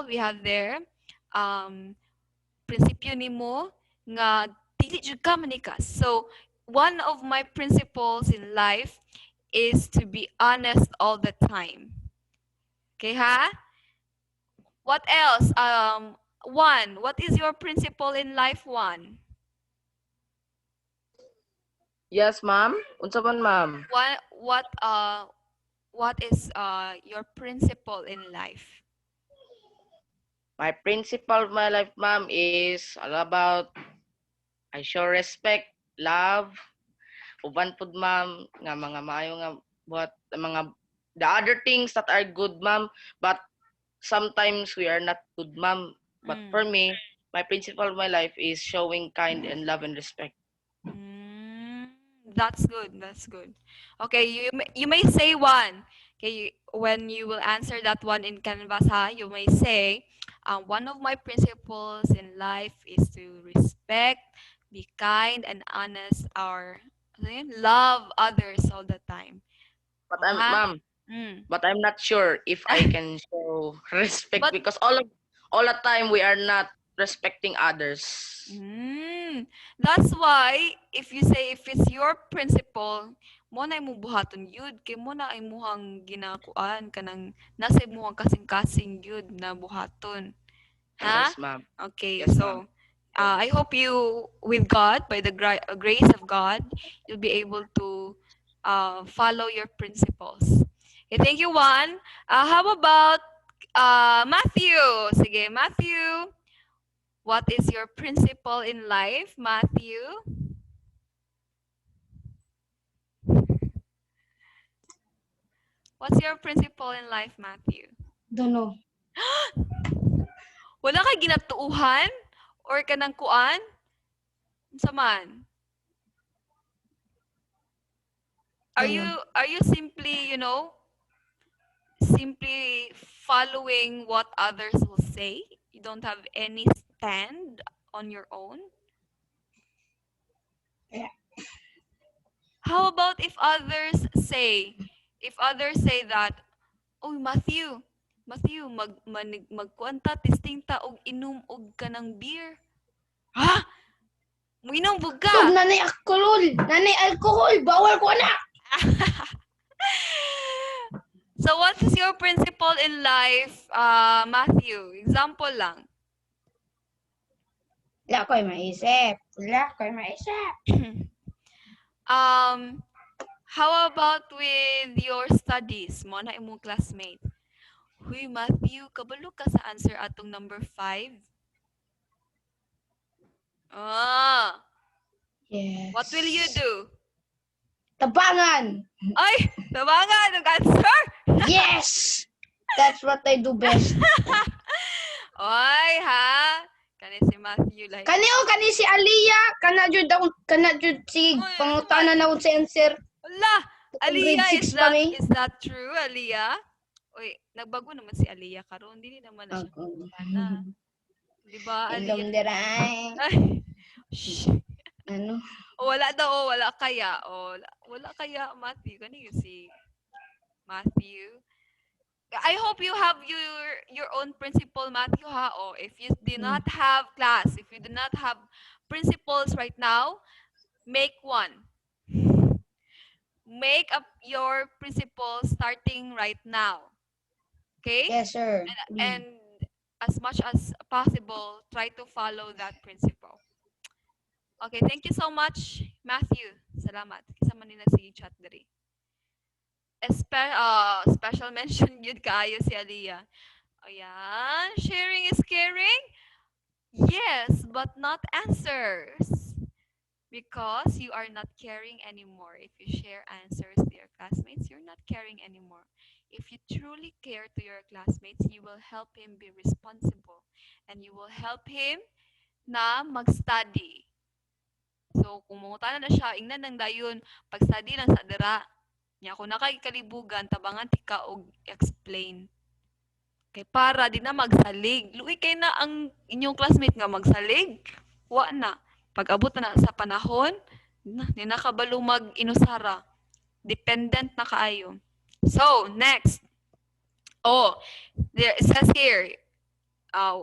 we have there, prinsipyo nimo nga dili jud ka manikas. So, one of my principles in life is to be honest all the time. Okay, ha? What else? One, what is your principle in life, one? Yes, ma'am. Unsa man, ma'am? What is your principle in life? My principle of my life, ma'am, is all about I show respect, love, uban pud ma'am nga mga maayo nga buhat mga the other things that are good, ma'am, but sometimes we are not good, ma'am. But for me, my principle of my life is showing kind and love and respect. Mm, that's good. That's good. Okay, you may say one. Okay, when you will answer that one in Canvas, ha, you may say, one of my principles in life is to respect, be kind, and honest, or ano yun? Love others all the time. But O, I'm ha? ma'am, but I'm not sure if I can show respect But because all the time we are not respecting others. That's why if you say if it's your principle, mo na imong buhaton yun kay mo na imuhang ginakuan kanang nasa imuhang kasing-kasing yun na buhaton. Ha? Yes, ma'am. Okay, Yes, ma'am. so I hope you with God by the grace of God, you'll be able to follow your principles. Okay, thank you, Juan. How about Matthew? Sige, Matthew. What is your principle in life, Matthew? What's your principle in life, Matthew? Don't know. Wala kay ginatuuhan or kanang kuan? Unsa man? Are you simply, simply following what others will say? You don't have any stand on your own? Yeah. How about if others say that, "Oh, Matthew, magkuan ta, testing ta og inom og kanang beer." Ha? Muinom bug ka. Tug nanay alcohol. Nanay alcohol. Bawal ko na. So what is your principle in life, Matthew? Example lang. Wala ko'y maisip. Wala ko'y maisip. How about with your studies? Mo na imong classmate. Huy, Matthew, kabalo ka sa answer atong number 5? Ah, Yes. what will you do? Tabangan. Ay, tabangan ang answer. Yes. That's what I do best. Oy, ha? Kani si Matthew like. Kani si Aliyah. Kana jud si Oy, pangutana na sa answer. Wala. Grade Aliyah, 6 pa mi. is that true, Aliyah? Uy, nagbago naman si Aliyah karon, dili naman na siya na. Di ba, Ilong Aliyah? diray. Ay, shh. Ano? Wala daw, wala kaya. Wala kaya, Matthew. Kani yun si Matthew. I hope you have your own principle, Matthew, ha? O, if you do not have class, if you do not have principles right now, make one. Make up your principles starting right now. Okay? Yes, sir. And as much as possible, try to follow that principle. Okay, thank you so much, Matthew. Salamat. Kasama nila si chat diri. Special mention yun kaayo si Aliyah. Ayan, sharing is caring? Yes, but not answers. Because you are not caring anymore. If you share answers to your classmates, you're not caring anymore. If you truly care to your classmates, you will help him be responsible. And you will help him na mag-study. So, kung mangutana na siya, ingnan nang dayon, pag-study lang sa dira, niya kung nakay kalibugan, tabangan tika og explain. Kay para di na magsalig. Luwi kay na ang inyong classmate nga magsalig. Wa na. Pag abot na sa panahon, di na kabalo mag-inusara. Dependent na kaayo. So, next. Oh, there it says here,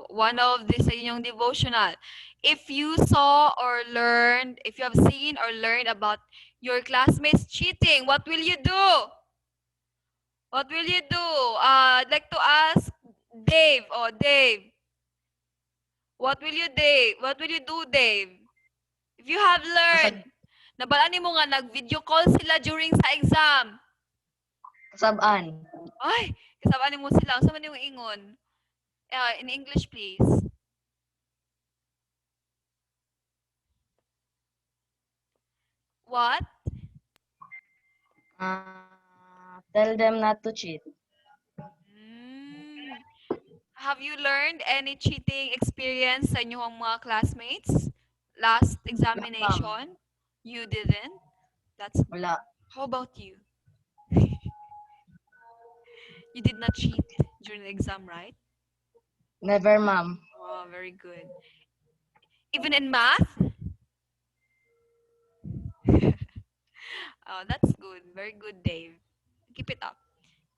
one of the sa inyong devotional. If you saw or learned, if you have seen or learned about your classmates cheating, what will you do? What will you do? I'd like to ask Dave. Oh, Dave. What will you, Dave? What will you do, Dave? If you have Kasab learned, nabalaan mo nga nag-video call sila during sa exam. kasabaan. Ay, kasabaan mo sila. Sa man yung ingon? In English, please. What? Tell them not to cheat. Mm. Have you learned any cheating experience sa inyong mga classmates? Last examination? You didn't? That's Wala. How about you? You did not cheat during the exam, right? Never, ma'am. Oh, very good. Even in math? Oh, that's good. Very good, Dave. Keep it up.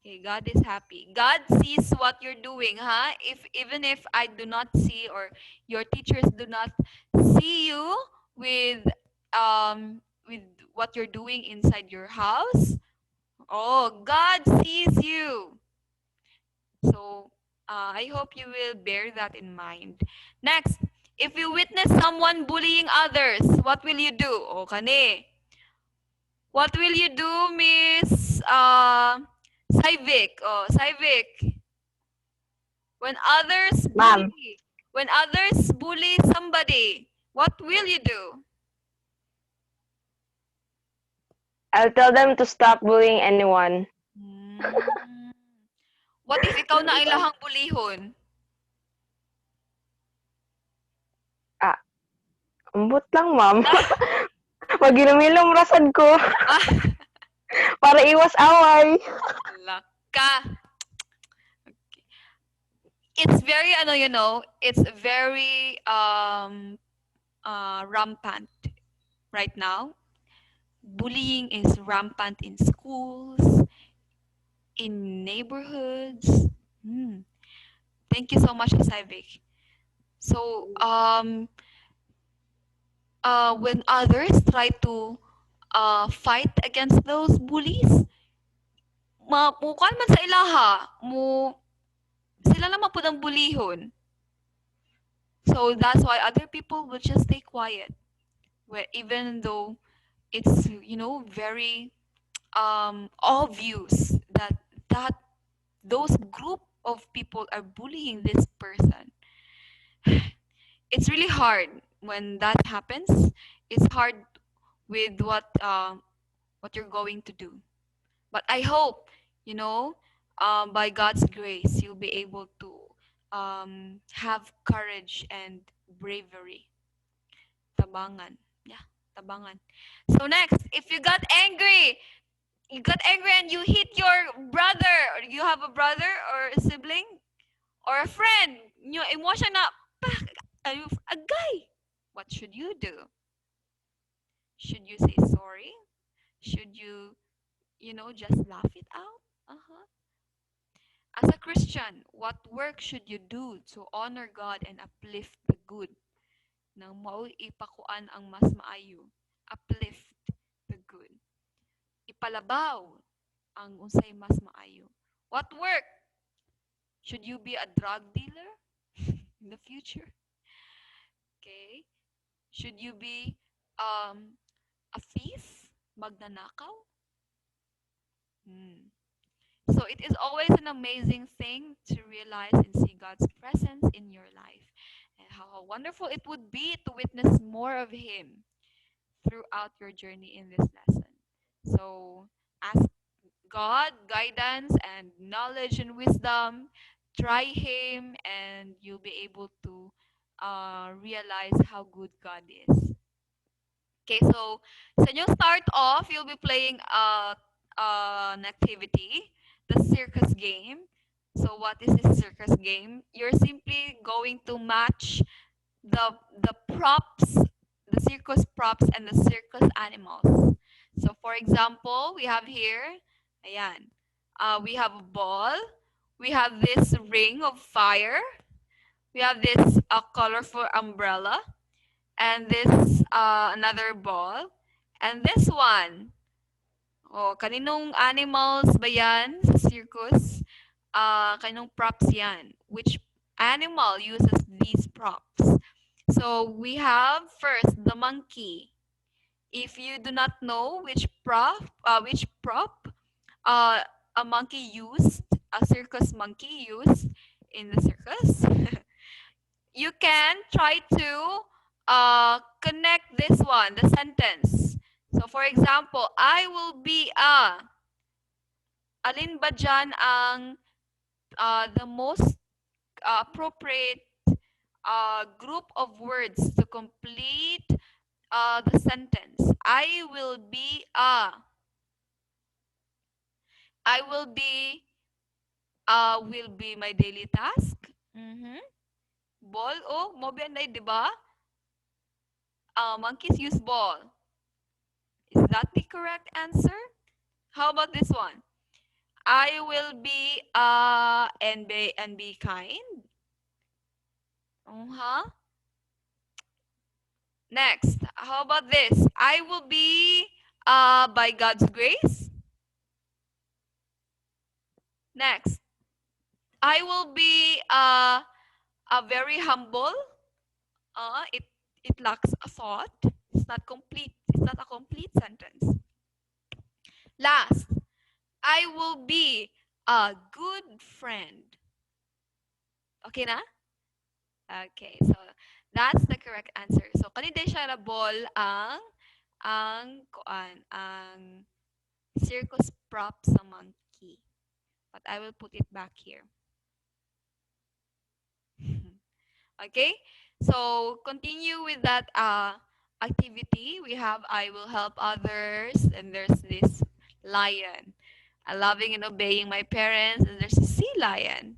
Okay, God is happy. God sees what you're doing, huh? If even if I do not see or your teachers do not see you with what you're doing inside your house, oh, God sees you. So, I hope you will bear that in mind. Next, if you witness someone bullying others, what will you do? O kani. What will you do, Miss Saivik? Oh, Saivik. When others Ma'am. bully somebody, what will you do? I'll tell them to stop bullying anyone. Hmm. What if ikaw na ilahang bulihon? Ambot lang, ma'am. Mag-ilom-ilom rasad ko Ah, para iwas away. laka. It's very, it's very rampant right now. Bullying is rampant in schools, in neighborhoods. Hmm. Thank you so much, Saivik. So, when others try to fight against those bullies, mukal man sa ilaha, sila naman po ng bulihon. So that's why other people will just stay quiet, even though it's very obvious that those group of people are bullying this person. It's really hard when that happens. It's hard with what you're going to do. But I hope, by God's grace, you'll be able to have courage and bravery. Tabangan. Yeah, tabangan. So next, if you got angry and you hit your brother, or you have a brother or a sibling or a friend, yung emotion na, agay. What should you do? Should you say sorry? Should you, just laugh it out? Uh-huh. As a Christian, what work should you do to honor God and uplift the good? Nang mao'y ipakuan ang mas maayo. Uplift the good. Ipalabaw ang unsay mas maayo. What work? Should you be a drug dealer in the future? Okay. Should you be a thief? Magnanakaw? Hmm. So it is always an amazing thing to realize and see God's presence in your life, and how wonderful it would be to witness more of Him throughout your journey in this lesson. So ask God guidance and knowledge and wisdom. Try Him, and you'll be able to realize how good God is. Okay, so you start off, you'll be playing an activity, the circus game. So what is this circus game? You're simply going to match the props, the circus props and the circus animals. So for example, we have here, ayan, we have a ball, we have this ring of fire, We have this colorful umbrella, and this another ball, and this one. Oh, kaninong animals ba yan sa circus? Kaninong props yan? Which animal uses these props? So we have first the monkey. If you do not know which prop uh, a monkey used, a circus monkey used in the circus, you can try to connect this one, the sentence. So for example, I will be a. Alin ba dyan ang the most appropriate group of words to complete the sentence? I will be my daily task. Mhm. Ball, oh, mo bianay, di ba? Monkeys use ball. Is that the correct answer? How about this one? I will be and be kind. Uh-huh. Next, how about this? I will be by God's grace. Next, I will be a very humble. It lacks a thought. It's not complete. It's not a complete sentence. Last, I will be a good friend. Okay na? Okay, so that's the correct answer. So kanina siya na ball ang circus prop sa monkey. But I will put it back here. Okay? So continue with that activity. We have I will help others, and there's this lion. Loving and obeying my parents, and there's a sea lion.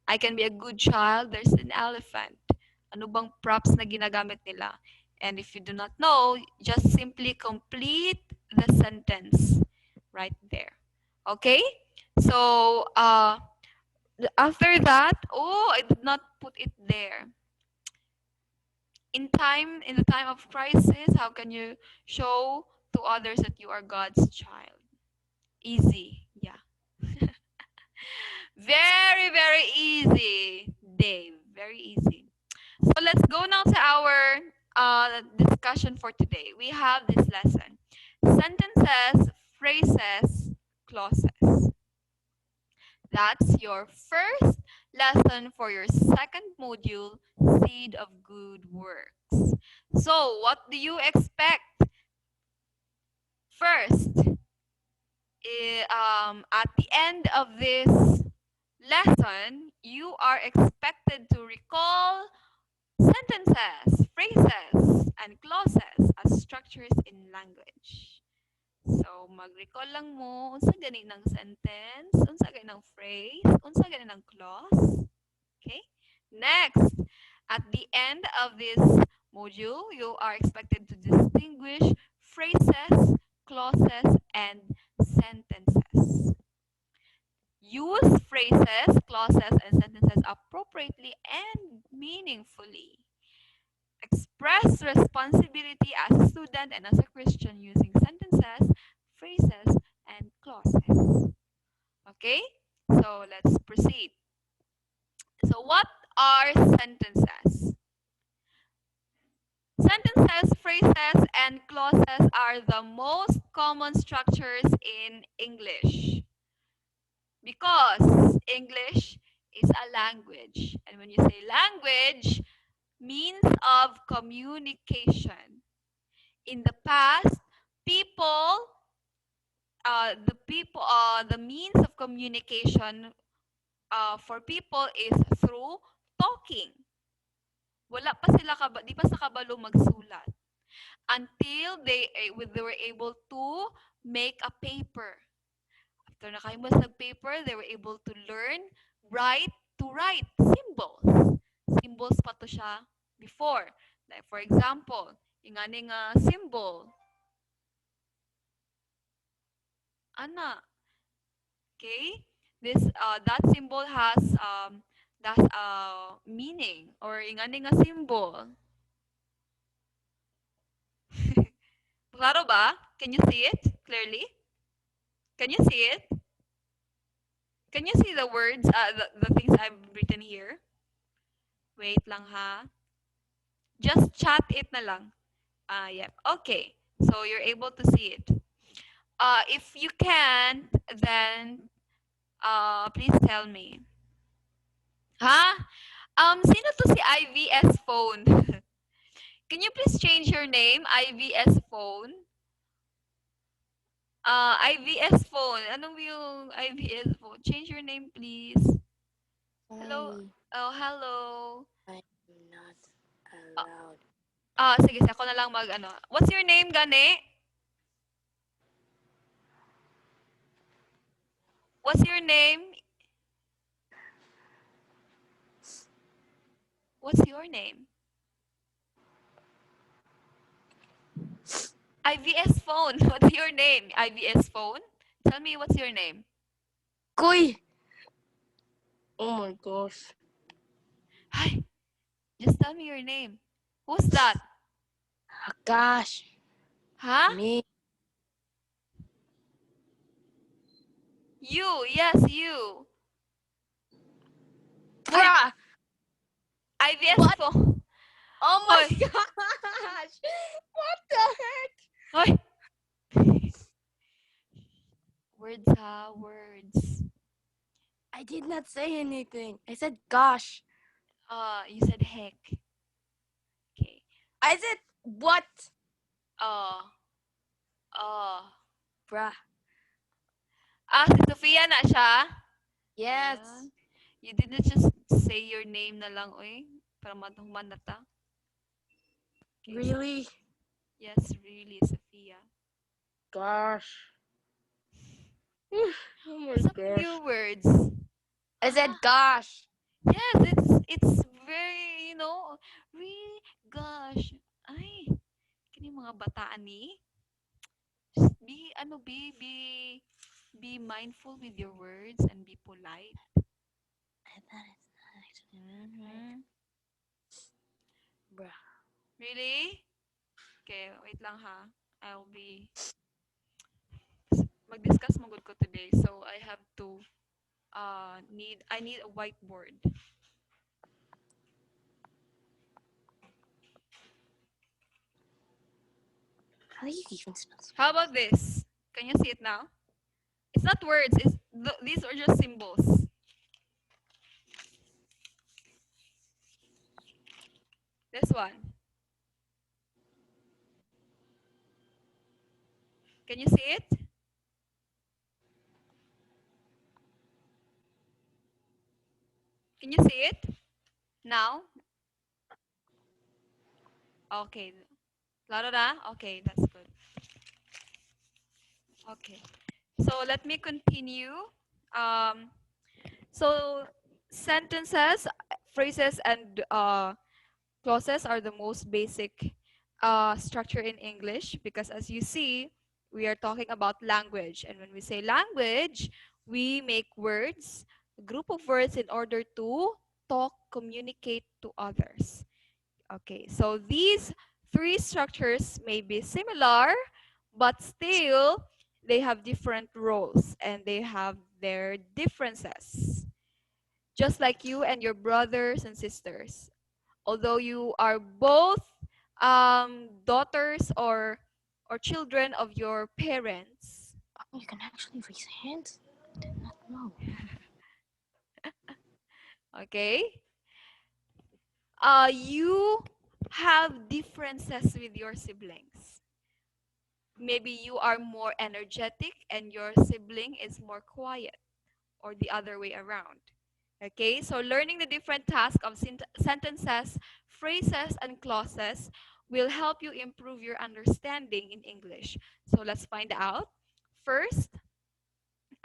I can be a good child, there's an elephant. Ano bang props na ginagamit nila? And if you do not know, just simply complete the sentence right there. Okay? So, after that, oh, I did not put it there. In the time of crisis, how can you show to others that you are God's child? Easy, yeah. Very, very easy, Dave. Very easy. So let's go now to our discussion for today. We have this lesson: sentences, phrases, clauses. That's your first lesson for your second module, Seed of Good Works. So, what do you expect? First, at the end of this lesson, you are expected to recall sentences, phrases, and clauses as structures in language. So, mag-recall lang mo, unsa gani ng sentence, unsa gani ng phrase, unsa gani ng clause. Okay? Next, at the end of this module, you are expected to distinguish phrases, clauses, and sentences. Use phrases, clauses, and sentences appropriately and meaningfully. Express responsibility as a student and as a Christian using sentences, phrases, and clauses. Okay? So let's proceed. So what are sentences? Sentences, phrases, and clauses are the most common structures in English because English is a language. And when you say language, means of communication. In the past, the means of communication for people is through talking. Wala pa sila di pa sa kabalo magsulat until they were able to make a paper. After nakahimas ng paper, they were able to learn to write symbols. Symbols pa to siya before. Like for example, yung aning symbol. Ana. Okay? That symbol has that's a meaning or ingani nga symbol. Klaro ba? Can you see it clearly? Can you see it? Can you see the words, the things I've written here? Wait lang ha. Just chat it na lang. Yeah. Okay. So you're able to see it. If you can't, then please tell me. Ha? Sino to si IVS phone? Can you please change your name, IVS phone? IVS phone. Anong yung IVS phone? Change your name, please. Hello. Oh, hello. I'm not Ah, allowed. sige, ako na lang mag ano. What's your name, gani? What's your name? What's your name? IVS phone. What's your name? IVS phone? Tell me what's your name. Kuy! Oh my gosh. Hi. Just tell me your name. Who's that? Gosh. Huh? Me. You. Yes, you. Bruh! IVS What? phone. Oh my Hoy. gosh! What the heck? Hoy. Words ha, words. I did not say anything. I said gosh. You said heck. Okay. I said what? Uh, uh. Bruh. Si Sofia na siya. Yes. Ayan. You didn't just say your name na lang, oy. Para manuman na ta. Okay, so- Really? yes, really, Sophia. Gosh. Oh my Some gosh. new words. I said gosh. Yes, it's very, really, gosh. Ay, kini mga bataan ni. Just be mindful with your words and be polite. I thought it's not actually Mhm. Bruh. Really? Okay, wait lang ha. I'll be mag-discuss mo gud ko today. So I have to I need a whiteboard. How do you even spell? How about this? Can you see it now? It's not words, these are just symbols. This one. Can you see it? Can you see it? Now? Okay. Klaro na? Okay, that's good. Okay. So let me continue. Um, so sentences, phrases, and clauses are the most basic structure in English because as you see, we are talking about language. And when we say language, we make words, a group of words in order to talk, communicate to others. Okay, so these three structures may be similar, but still they have different roles and they have their differences. Just like you and your brothers and sisters. Although you are both daughters or children of your parents. Oh, you can actually raise hands? I did not know. Okay? You have differences with your siblings. Maybe you are more energetic and your sibling is more quiet, or the other way around. Okay, so learning the different tasks of sentences, phrases, and clauses will help you improve your understanding in English. So let's find out. First,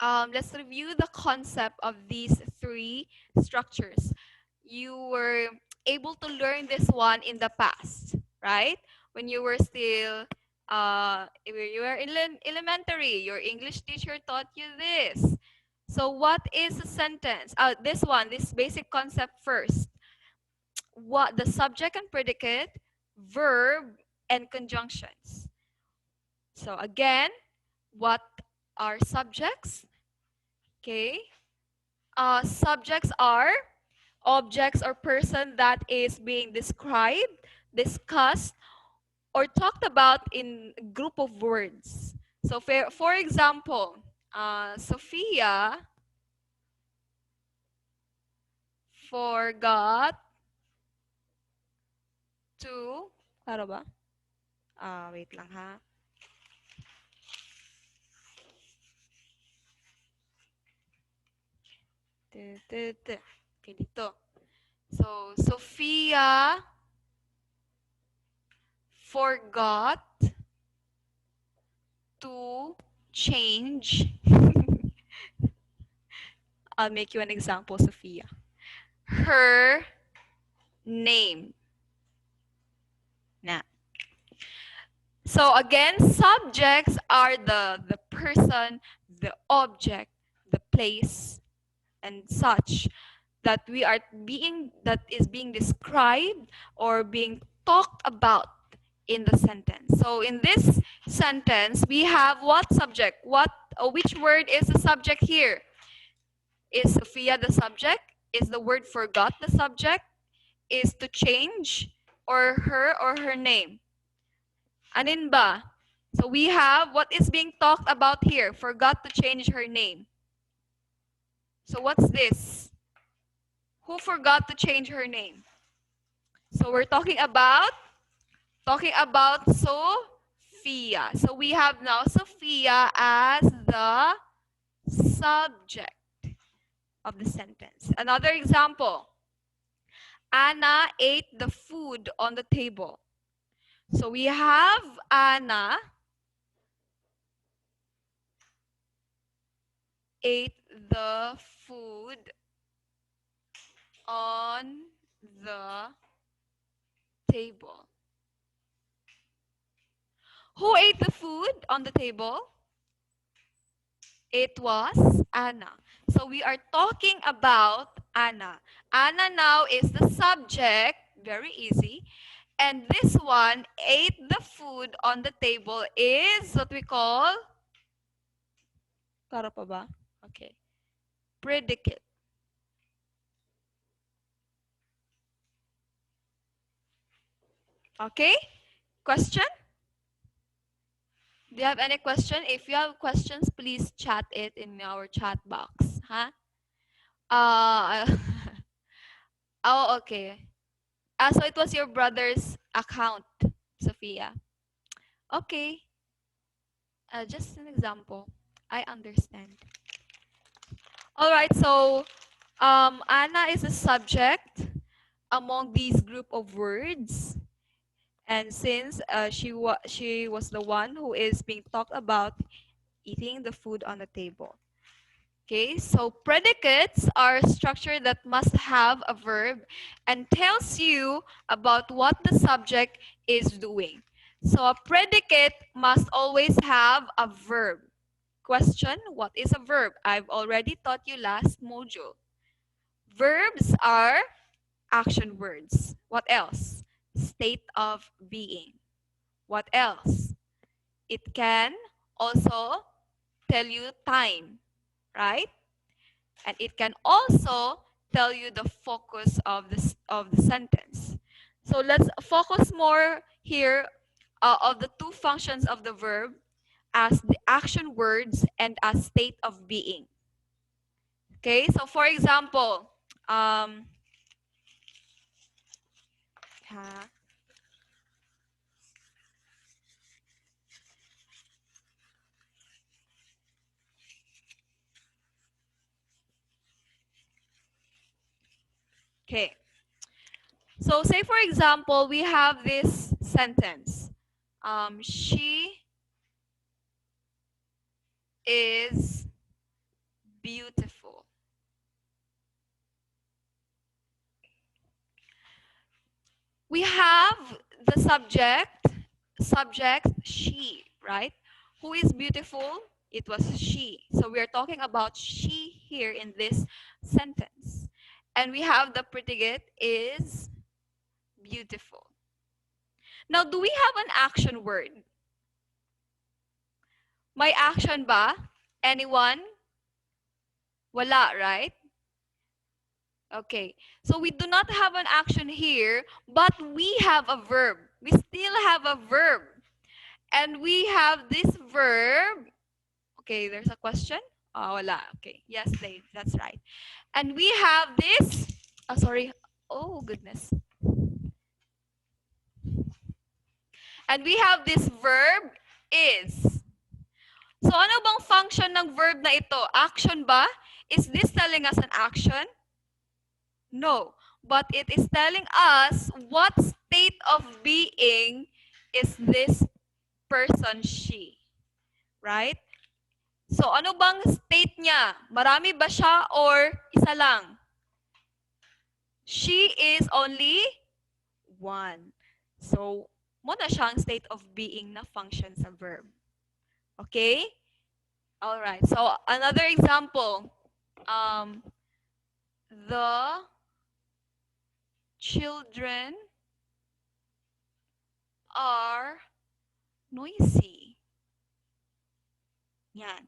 let's review the concept of these three structures. You were able to learn this one in the past, right? When you were still, when you were in elementary, your English teacher taught you this. So what is a sentence? This basic concept first. What the subject and predicate, verb, and conjunctions. So again, what are subjects? Okay. Subjects are objects or person that is being described, discussed, or talked about in a group of words. So for example, Sophia forgot to, klaro ba? Wait lang ha. Okay, dito. So, Sophia forgot to change. I'll make you an example, Sophia. Her name. Na. So again, subjects are the person, the object, the place, and such that is being described or being talked about in the sentence. So in this sentence, we have what subject? Which word is the subject here? Is Sophia the subject? Is the word forgot the subject? Is to change or her name? Anin ba? So we have what is being talked about here. Forgot to change her name. So what's this? Who forgot to change her name? So we're talking about Sophia. So we have now Sophia as the subject of the sentence. Another example. Anna ate the food on the table. So we have Anna ate the food on the table. Who ate the food on the table? It was Anna. So we are talking about Anna. Anna now is the subject, very easy. And this one, ate the food on the table, is what we call, klaro pa ba? Okay. Predicate. Okay? Question? Do you have any question? If you have questions, please chat it in our chat box. Huh? Oh, okay. So it was your brother's account, Sophia. Okay. Just an example. I understand. All right. So Anna is a subject among these group of words. And since she was the one who is being talked about eating the food on the table. Okay, so predicates are a structure that must have a verb and tells you about what the subject is doing. So a predicate must always have a verb. Question, what is a verb? I've already taught you last module. Verbs are action words. What else? State of being. What else? It can also tell you time, right? And it can also tell you the focus of the sentence. So let's focus more here of the two functions of the verb as the action words and as state of being. Okay, so for example, okay. So say for example, we have this sentence. She is beautiful. We have the subject she, right? Who is beautiful? It was she. So we are talking about she here in this sentence. And we have the predicate is beautiful. Now, do we have an action word? May action ba? Anyone? Wala, right? Okay. So we do not have an action here, but we have a verb. We still have a verb. And we have this verb. Okay, there's a question? Wala. Okay. Yes, Dave, that's right. And we have this. Sorry. Oh, goodness. And we have this verb is. So ano bang function ng verb na ito? Action ba? Is this telling us an action? No. But it is telling us what state of being is this person she. Right? So ano bang state niya? Marami ba siya or isa lang? She is only one. So, mo na siyang state of being na function sa verb. Okay? All right. So, another example. The children are noisy. Yan.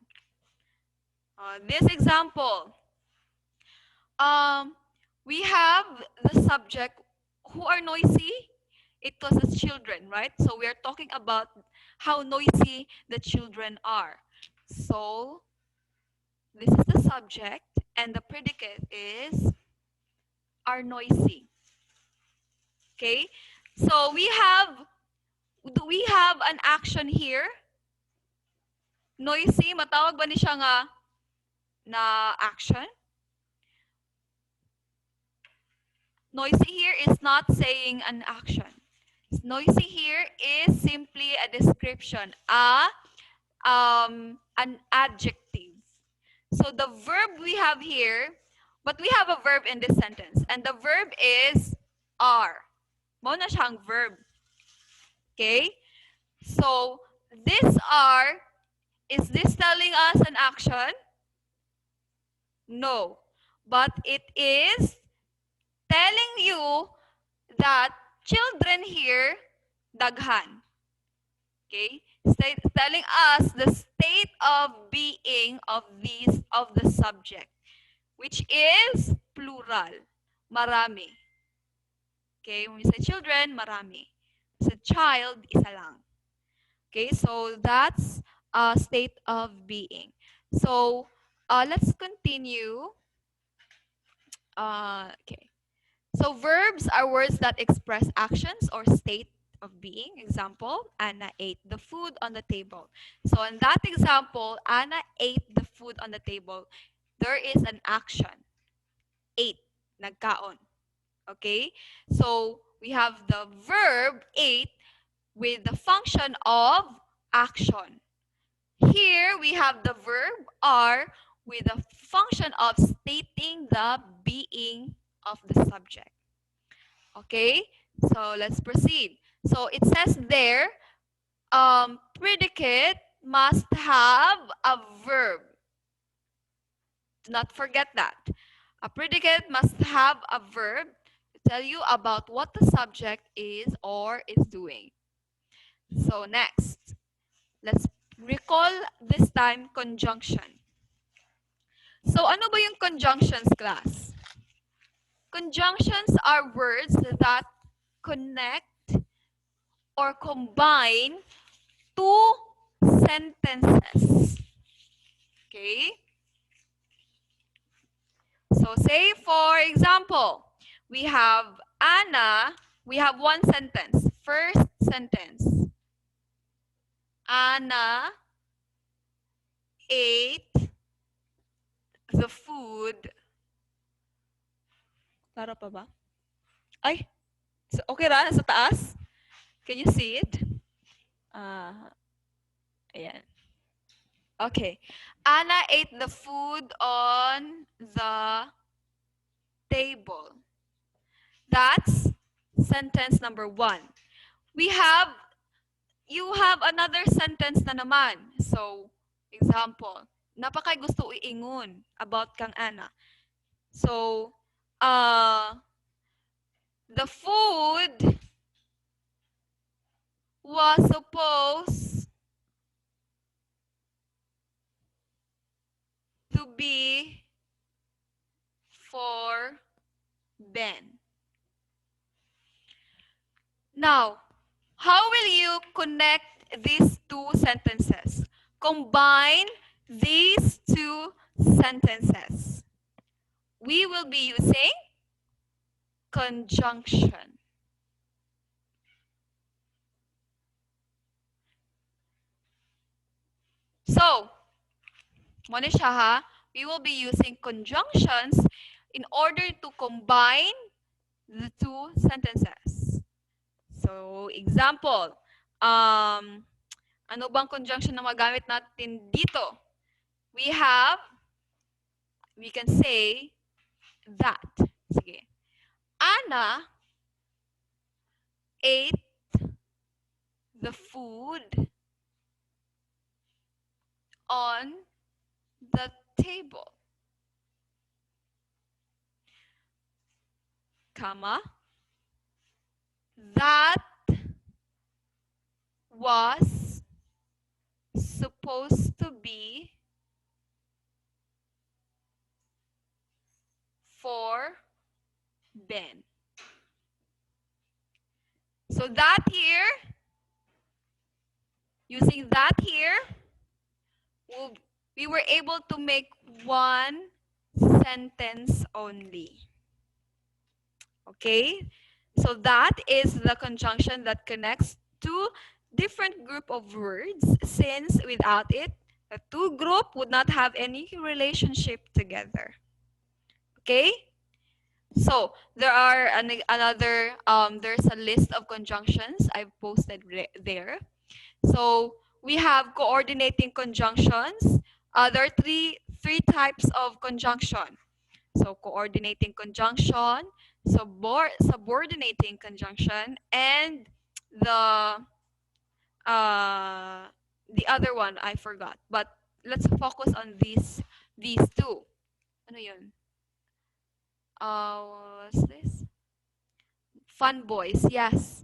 This example. We have the subject who are noisy. It was the children, right? So we are talking about how noisy the children are. So this is the subject and the predicate is are noisy. Okay? So do we have an action here? Noisy, matawag ba ni siya nga na action? Noisy here is not saying an action. Noisy here is simply a description, an adjective. So the verb we have here, but we have a verb in this sentence, and the verb is are. Mo na siyang verb. Okay? So this are, is this telling us an action? No. But it is telling you that children here, daghan. Okay? It's telling us the state of being of the subject, which is plural, marami. Okay? When we say children, marami. When we say child, isa lang. Okay? So that's a state of being. So let's continue. Okay. So verbs are words that express actions or state of being. Example, Anna ate the food on the table. So in that example, Anna ate the food on the table. There is an action. Ate, nagkaon. Okay? So we have the verb ate with the function of action. Here we have the verb are with the function of stating the being of the subject. Okay, so let's proceed. So it says there, predicate must have a verb. Do not forget that. A predicate must have a verb to tell you about what the subject is or is doing. So next, let's recall this time conjunction. So ano ba yung conjunctions, class? Conjunctions are words that connect or combine two sentences. Okay? So say for example, we have Anna, we have one sentence. First sentence. Anna ate the food. Tara pa ba? Ay, okay ra, sa taas? Can you see it? Ayan. Okay. Anna ate the food on the table. That's sentence number 1. You have another sentence na naman. So, Example, napakay gusto iingon about kang ana. So, the food was supposed to be for Ben. Now, how will you connect these two sentences? Combine these two sentences. We will be using conjunction. So, muna siya ha, we will be using conjunctions in order to combine the two sentences. So, example, ano bang conjunction na magamit natin dito? We can say that. Sige. Anna ate the food on the table. Comma. That was supposed to be for Ben. So that here, using that here, we were able to make one sentence only. Okay? So that is the conjunction that connects two different group of words, since without it, the two group would not have any relationship together. Okay? So there are there's a list of conjunctions I've posted there. So we have coordinating conjunctions. There are three types of conjunction. So coordinating conjunction, subordinating conjunction, and the other one I forgot. But let's focus on these two. Ano yun? What's this? Fun boys, yes.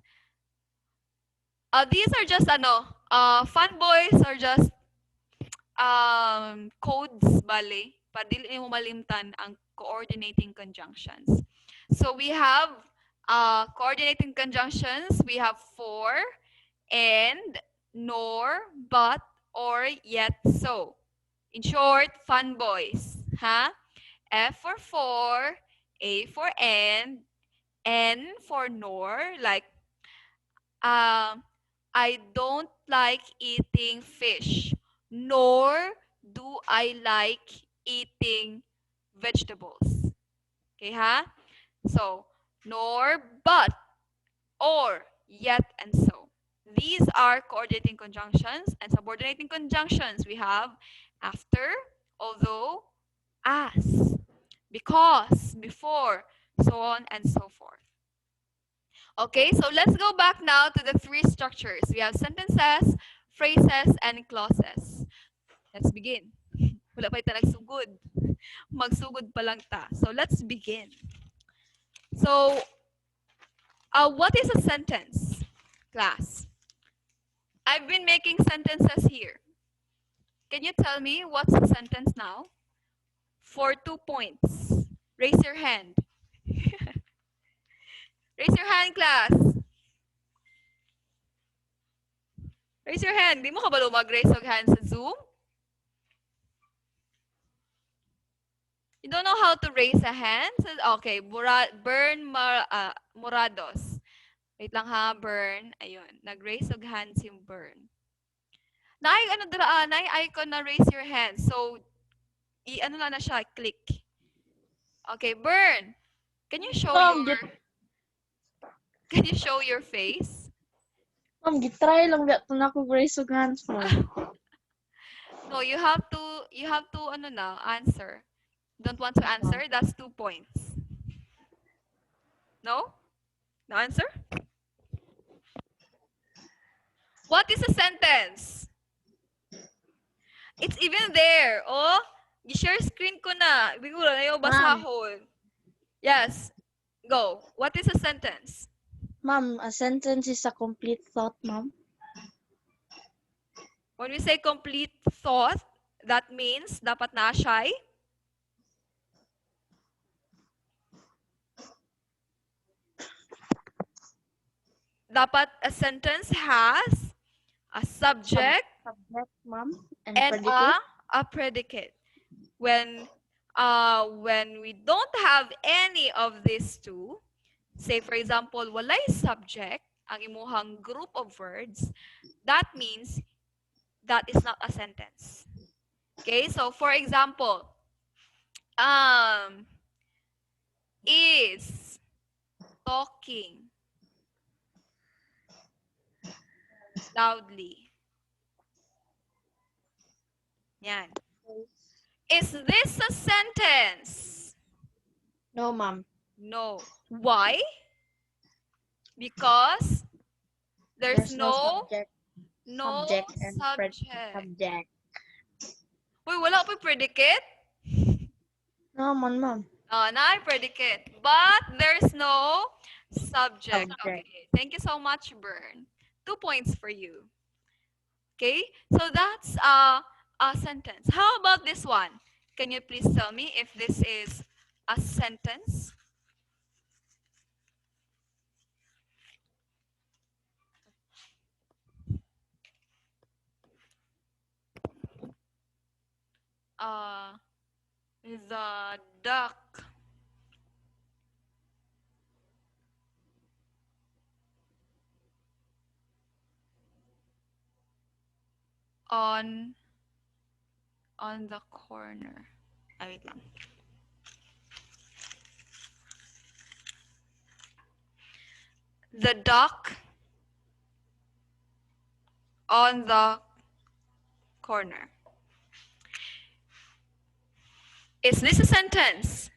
These are just fun boys are just codes bale para dili mo malimtan ang coordinating conjunctions. So we have coordinating conjunctions. We have for, and, nor, but, or, yet, so. In short, fun boys. Huh? F for, A for and, N for nor, like I don't like eating fish, nor do I like eating vegetables. Okay, ha? So, nor, but, or, yet, and so. These are coordinating conjunctions, and subordinating conjunctions we have after, although, as, because, before, so on and so forth. Okay, so let's go back now to the three structures. We have sentences, phrases, and clauses. Let's begin. Wala pa ita nagsugod. Magsugod pa lang ta. So let's begin. So, what is a sentence, class? I've been making sentences here. Can you tell me what's a sentence now? For 2 points. Raise your hand. Raise your hand, class. Raise your hand. Di mo ka ba mag-raise your hand sa Zoom? You don't know how to raise a hand? Okay, Morados. Wait lang ha, Bern. Ayun, nag-raise og hand si Bern. Nay icon na raise your hand. So, ano lang na siya, click. Okay, Bern. Can you show Can you show your face? Ma'am, gitry lang biya ito na ako raise of hands mo. No, you have to answer. Don't want to answer? That's 2 points. No? No answer? What is a sentence? It's even there. Oh, i-share screen ko na. Biguro na yung basahon. Yes. Go. What is a sentence? Ma'am, a sentence is a complete thought, ma'am. When we say complete thought, that means dapat na siya ay dapat a sentence has a subject Subject, ma'am. And and predicate. a predicate. When we don't have any of these two, say for example, walay subject ang imuhang group of words, that means that is not a sentence. Okay, so for example, is talking loudly. Yan. Is this a sentence? No, ma'am. No. Why? Because there's no subject. no subject and subject. Subject. Uy, wala pa predicate? No, ma'am. Not predicate. But there's no subject. Subject. Okay. Thank you so much, Bern. 2 points for you. Okay? So that's a sentence. How about this one? Can you please tell me if this is a sentence? The duck on the corner. Wait lang. The duck on the corner. Is this a sentence?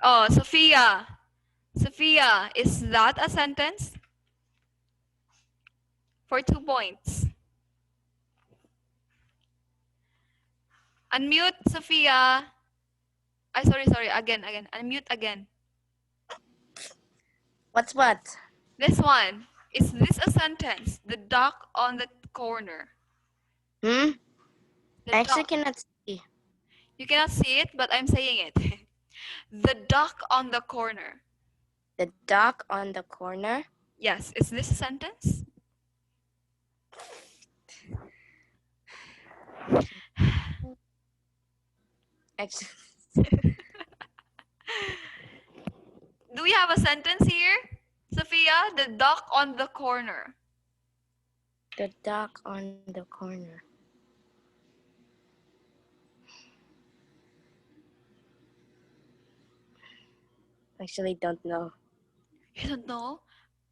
Oh, Sophia. Sophia, is that a sentence? For 2 points. Unmute, Sophia. Sorry. Again. Unmute again. What's what? This one. Is this a sentence? The duck on the corner. Hmm? The I actually duck. cannot see. You cannot see it, but I'm saying it. The duck on the corner. The duck on the corner. Yes. Is this a sentence? Actually, Do we have a sentence here? Sophia, the duck on the corner. the duck on the corner. Actually, don't know. You don't know?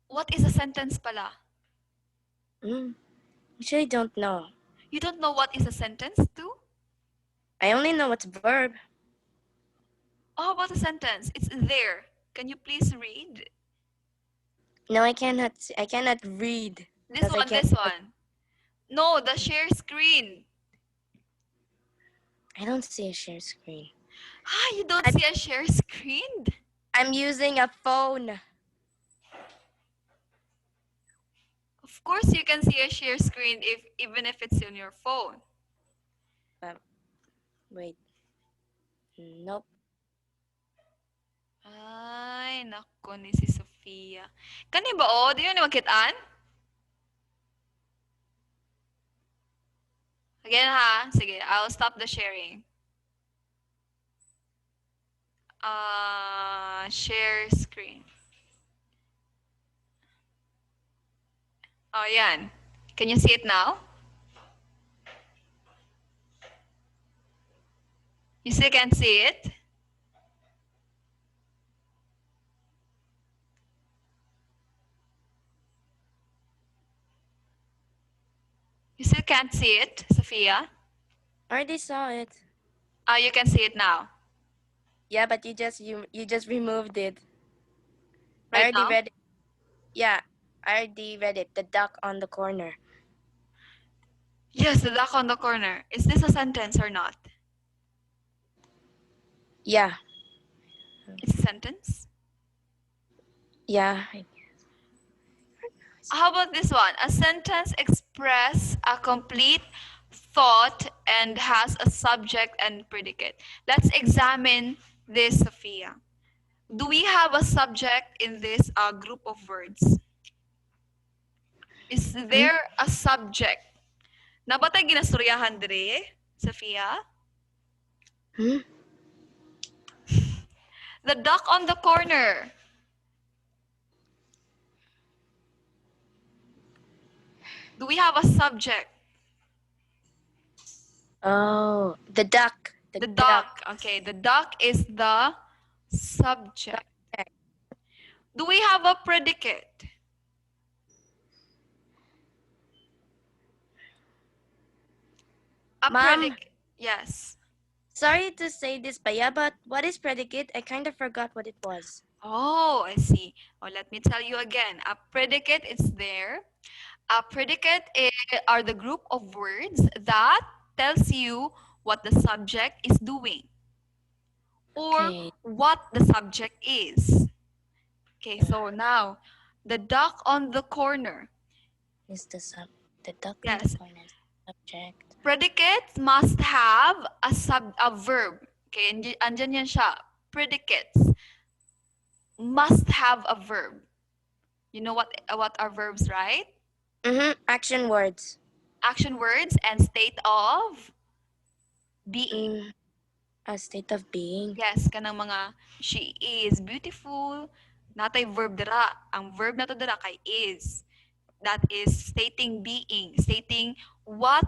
What is a sentence pala? Actually, don't know. You don't know what is a sentence too? I only know what's verb. Oh, about a sentence. It's there. Can you please read? No, I cannot. I cannot read. This Because I one, can't- this one. No, the share screen. I don't see a share screen. You don't see a share screen? I'm using a phone. Of course you can see a share screen even if it's on your phone. Wait. Nope. Ay, nako ni si Sofia. Kani ba o? Di yun makitaan? Again ha? Sige, I'll stop the sharing. Share screen. Oh, yan. Can you see it now? You still can't see it? You still can't see it, Sophia? I already saw it. You can see it now. Yeah, but you just removed it. I Right already now? read it. Yeah, I already read it. The duck on the corner. Yes, the duck on the corner. Is this a sentence or not? Yeah. It's a sentence. Yeah. How about this one? A sentence express a complete thought and has a subject and predicate. Let's examine this, Sophia. Do we have a subject in this group of words? Is there a subject? Na ba tayo ginasturyahan dire, Sophia? Hmm? The duck on the corner. Do we have a subject? Oh, the duck. The duck. Okay, the duck is the subject. Do we have a predicate? A Ma'am. predicate. Yes. Sorry to say this, Paya, but what is predicate? I kind of forgot what it was. Oh, I see. Oh, let me tell you again. A predicate is there. A predicate are the group of words that tells you what the subject is doing or Okay. what the subject is. Okay, so now the duck on the corner. Is the duck on Yes. the corner is the subject? Predicates must have a verb. Okay, andyan yan siya. Predicates must have a verb. You know what are verbs, right? Action words. Action words and state of being. A state of being. Yes, kanang mga she is beautiful. Natay verb dira. Ang verb nato dira kay is. That is stating being, stating what,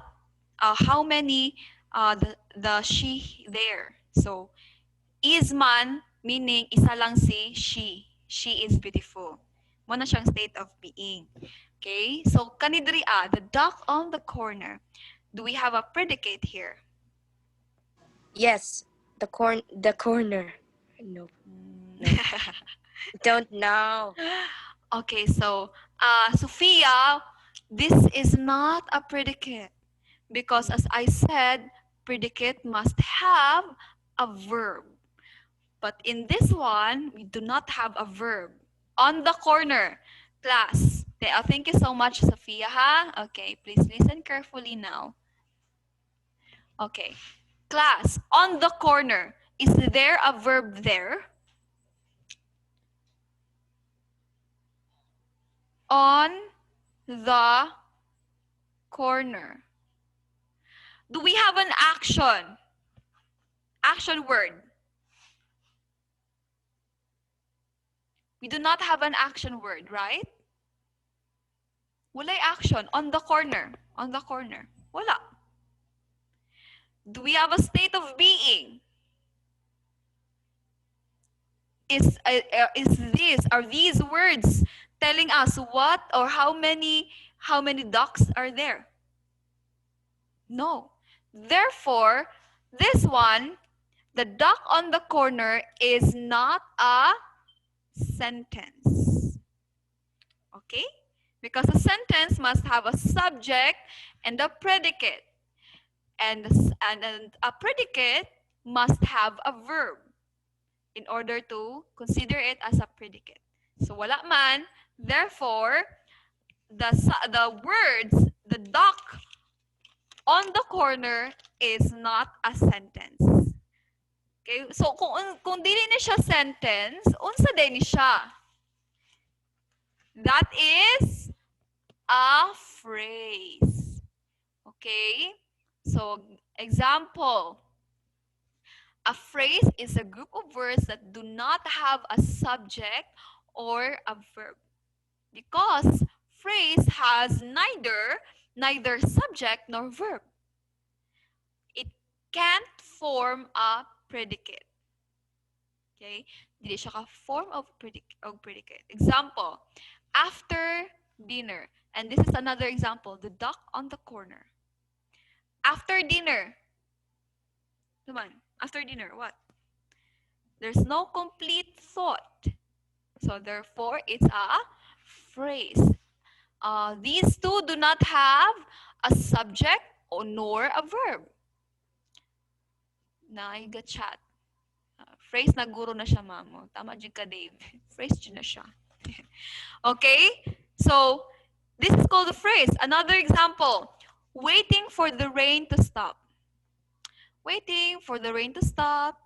how many the she there. So is man meaning isa lang si she. She is beautiful. Mo na siyang state of being. Okay? So kanidri the duck on the corner. Do we have a predicate here? Yes, the corner. No, don't know. Okay, so Sophia, this is not a predicate because as I said, predicate must have a verb. But in this one, we do not have a verb. On the corner, class. Thank you so much, Sophia. Ha? Okay, please listen carefully now. Okay, class, on the corner. Is there a verb there? On the corner. Do we have an action? Action word. We do not have an action word, right? Wala'y action. On the corner. On the corner. Wala. Do we have a state of being? Are these words telling us what or how many ducks are there? No. Therefore, this one, the duck on the corner, is not a sentence. Okay? Because a sentence must have a subject and a predicate. And a predicate must have a verb in order to consider it as a predicate. So wala man, therefore, the words, the duck on the corner is not a sentence. Okay? So kung dili ni siya sentence, unsa day ni siya? That is a phrase. Okay? So example, a phrase is a group of words that do not have a subject or a verb. Because phrase has neither subject nor verb. It can't form a predicate. Okay? Dili siya ka form of predicate. Example, after dinner. And this is another example, the duck on the corner. After dinner. Come on. After dinner, what? There's no complete thought. So therefore, it's a phrase. these two do not have a subject or nor a verb. Naiga-chat. Phrase na guro na siya, mamo. Tama dyan ka, Dave. Phrase dyan na siya. Okay? So, this is called a phrase. Another example. Waiting for the rain to stop. Waiting for the rain to stop.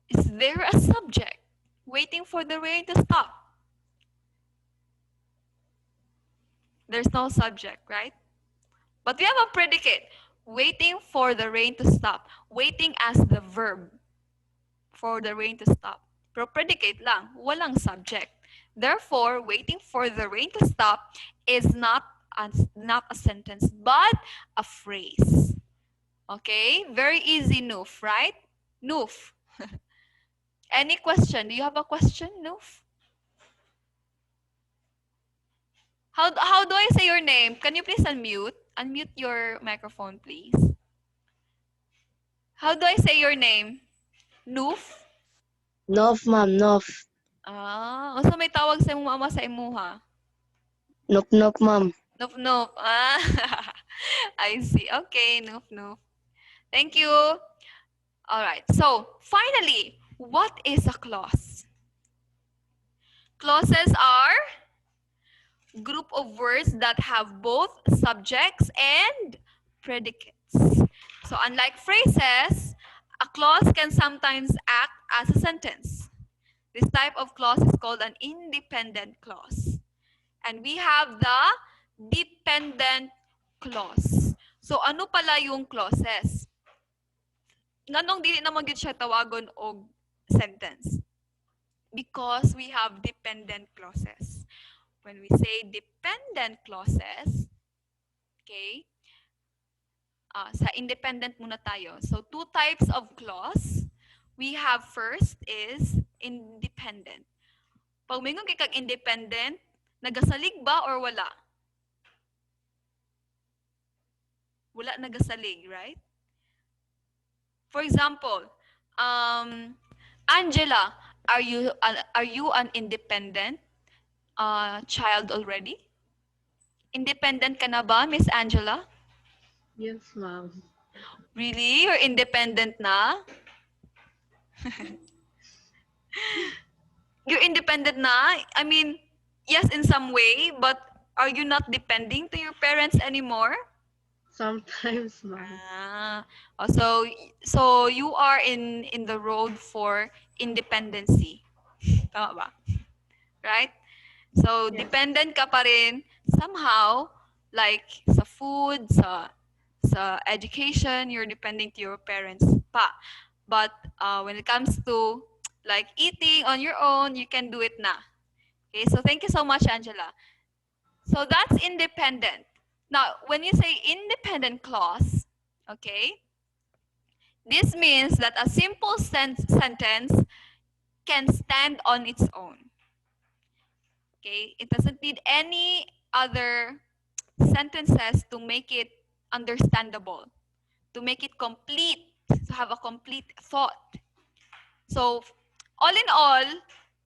Is there a subject? Waiting for the rain to stop. There's no subject, right? But we have a predicate. Waiting for the rain to stop. Waiting as the verb. For the rain to stop. Pero predicate lang. Walang subject. Therefore, waiting for the rain to stop is not a sentence, but a phrase. Okay? Very easy, Noof, right? Noof. Any question? Do you have a question, Noof? How do I say your name? Can you please unmute? Unmute your microphone, please. How do I say your name? Noof? Nof, ma'am, nof. So may tawag sa imong mama sa imuha? Nop, nop, ma'am. Noof, noof. I see. Okay, noof, noof. Thank you. All right. So, finally, what is a clause? Clauses are group of words that have both subjects and predicates. So unlike phrases, a clause can sometimes act as a sentence. This type of clause is called an independent clause. And we have the dependent clause. So ano pala yung clauses? Nganong dili naman gid siya tawagon og sentence? Because we have dependent clauses. When we say dependent clauses, okay, sa independent muna tayo. So, two types of clause. We have first is independent. Pag mingon kay kag independent, nagasalig ba or wala? Wala nagasalig, right? For example, Angela, are you an independent child already? Independent ka na ba, Miss Angela? Yes, ma'am. Really? You're independent na? You're independent na? I mean, yes, in some way, but are you not depending to your parents anymore? Sometimes, ma'am. So you are in the road for independency. Tama ba? Right? So, Yes. dependent ka pa rin somehow, like sa food, sa education, you're depending to your parents pa. But when it comes to like eating on your own, you can do it na. Okay, so thank you so much, Angela. So that's independent. Now, when you say independent clause, okay, this means that a simple sentence can stand on its own. Okay, it doesn't need any other sentences to make it understandable, to make it complete, to have a complete thought. So, all in all,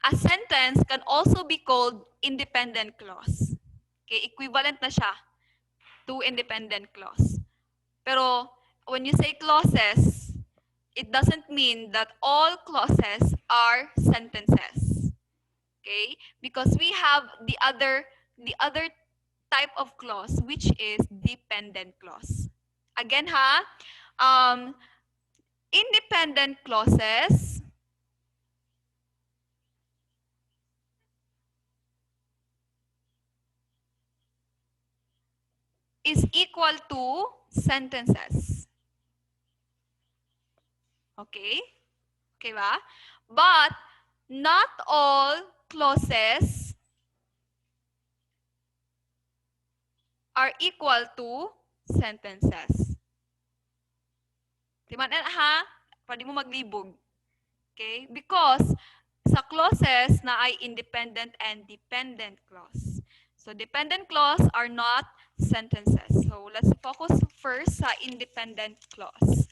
a sentence can also be called independent clause. Okay, equivalent na siya to independent clause. Pero when you say clauses, it doesn't mean that all clauses are sentences. Okay? Because we have the other type of clause, which is dependent clause. Again, independent clauses is equal to sentences. Okay? Okay ba? But not all clauses are equal to sentences. Diba na ha? Pwede mo maglibog. Okay? Because sa clauses na ay independent and dependent clause. So dependent clause are not sentences. So let's focus first sa independent clause.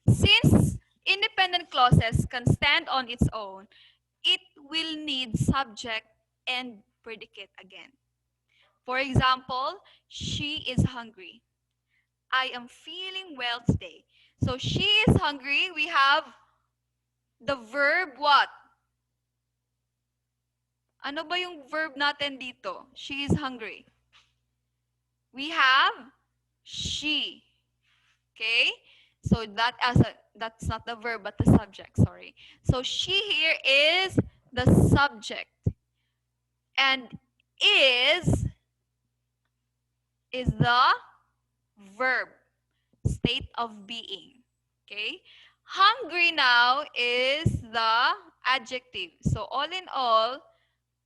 Since independent clauses can stand on its own, it will need subject and predicate again. For example, she is hungry. I am feeling well today. So she is hungry. We have the verb what? Ano ba yung verb natin dito? She is hungry. We have she. Okay? So that's not the verb but the subject, sorry. So she here is the subject. And is the verb, state of being. Okay? Hungry now is the adjective. So all in all,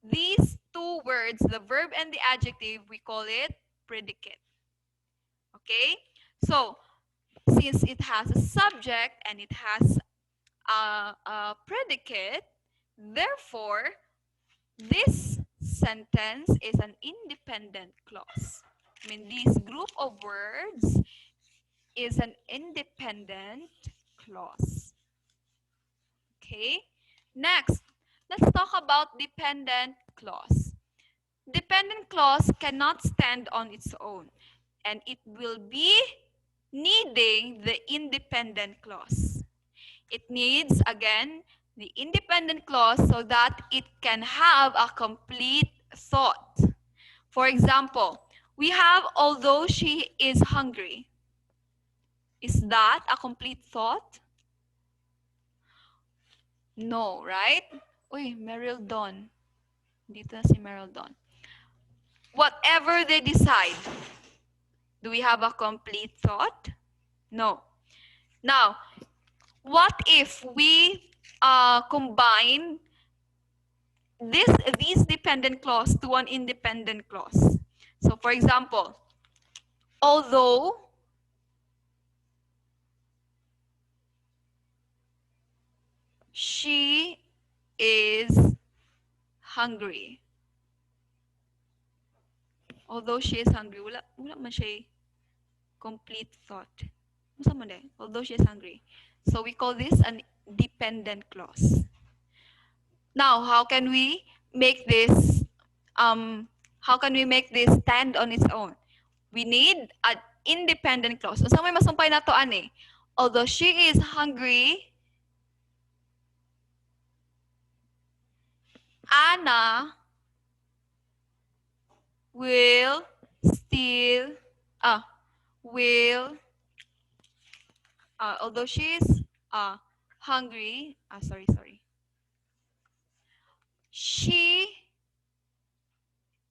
these two words, the verb and the adjective, we call it predicate. Okay? So, since it has a subject and it has a predicate, therefore, this sentence is an independent clause. I mean, this group of words is an independent clause. Okay? Next, let's talk about dependent clause. Dependent clause cannot stand on its own, and it will be needing the independent clause. It needs, again, the independent clause so that it can have a complete thought. For example, we have, although she is hungry. Is that a complete thought? No, right? Uy, Meryl Dawn. Dito na si Meryl Dawn. Whatever they decide, do we have a complete thought? No. Now, what if we combine these dependent clause to an independent clause? So, for example, although she is hungry. Although she is hungry, wala man siya complete thought. Although she is hungry. So we call this an dependent clause. Now, how can we make this stand on its own? We need an independent clause. So may masumpay na to ani. Although she is hungry, Anna will still although she is hungry, she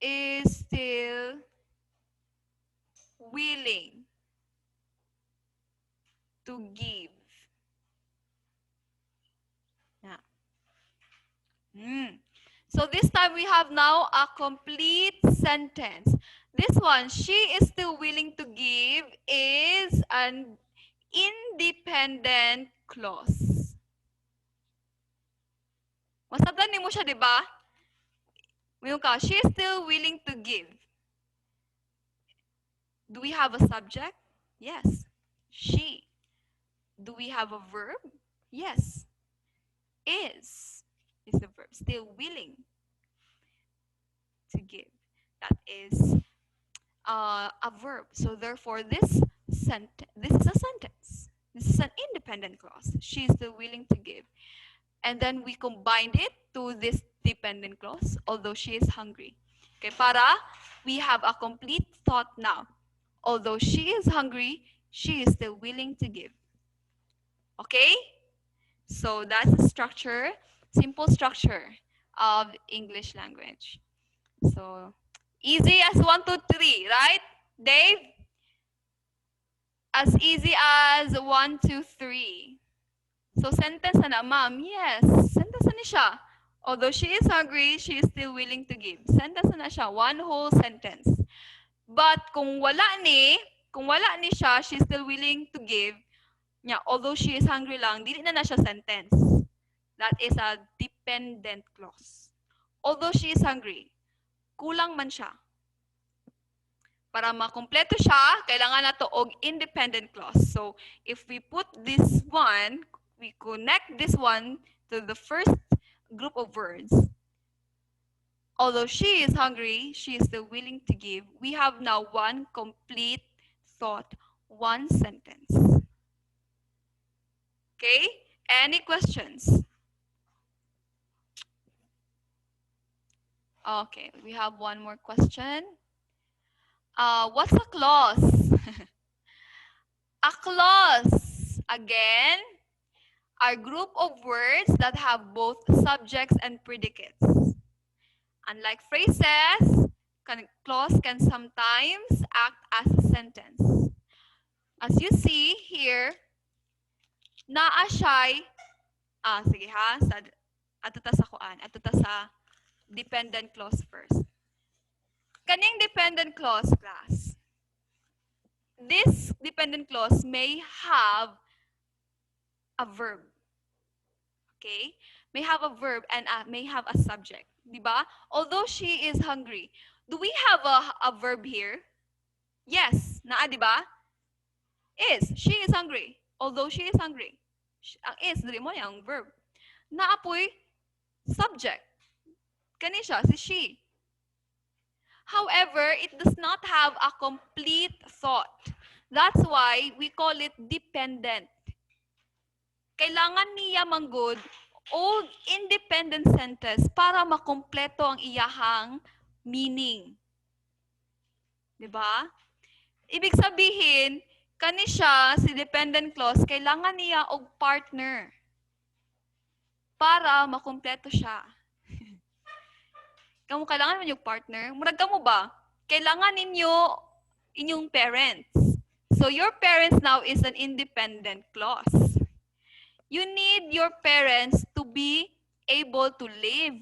is still willing to give. Yeah. So this time we have now a complete sentence. This one, she is still willing to give, is an independent clause. Masabdan ni mo siya, di ba? Mayroon ka, she is still willing to give. Do we have a subject? Yes. She. Do we have a verb? Yes. Is the verb. Still willing to give. That is a verb. So therefore, this is a sentence. This is an independent clause. She is still willing to give. And then we combined it to this dependent clause, although she is hungry. Okay, para we have a complete thought now. Although she is hungry, she is still willing to give. Okay? So that's the structure, simple structure of English language. So easy as 1, 2, 3, right? Dave? As easy as 1, 2, 3. So sentence na ma'am. Yes, sentence na siya. Although she is hungry, she is still willing to give. Sentence na siya, one whole sentence. But kung wala ni siya, she is still willing to give. Yeah, although she is hungry lang, dili na siya sentence. That is a dependent clause. Although she is hungry, kulang man siya. Para makompleto siya, kailangan nato og independent clause. So, if we put this one, we connect this one to the first group of words. Although she is hungry, she is still willing to give. We have now one complete thought, one sentence. Okay? Any questions? Okay, we have one more question. What's a clause? A clause, again, are group of words that have both subjects and predicates. Unlike phrases, clause can sometimes act as a sentence. As you see here, naa siya'y, sige ha, ato ta sa kuan, ato ta sa dependent clause first. Kaning dependent clause, class, this dependent clause may have a verb. Okay? May have a verb and may have a subject. Diba? Although she is hungry, do we have a verb here? Yes. Naa, diba? Is. She is hungry. Although she is hungry. Ang is, dili mo yung verb. Naa po'y subject. Kani siya, si she. However, it does not have a complete thought. That's why we call it dependent. Kailangan niya manggod o independent sentence para makompleto ang iyahang meaning. Diba? Ibig sabihin, kani siya, si dependent clause, kailangan niya og partner para makompleto siya. Kamu kailangan mo yung partner. Murag kamo ba? Kailangan ninyo inyong parents. So your parents now is an independent clause. You need your parents to be able to live.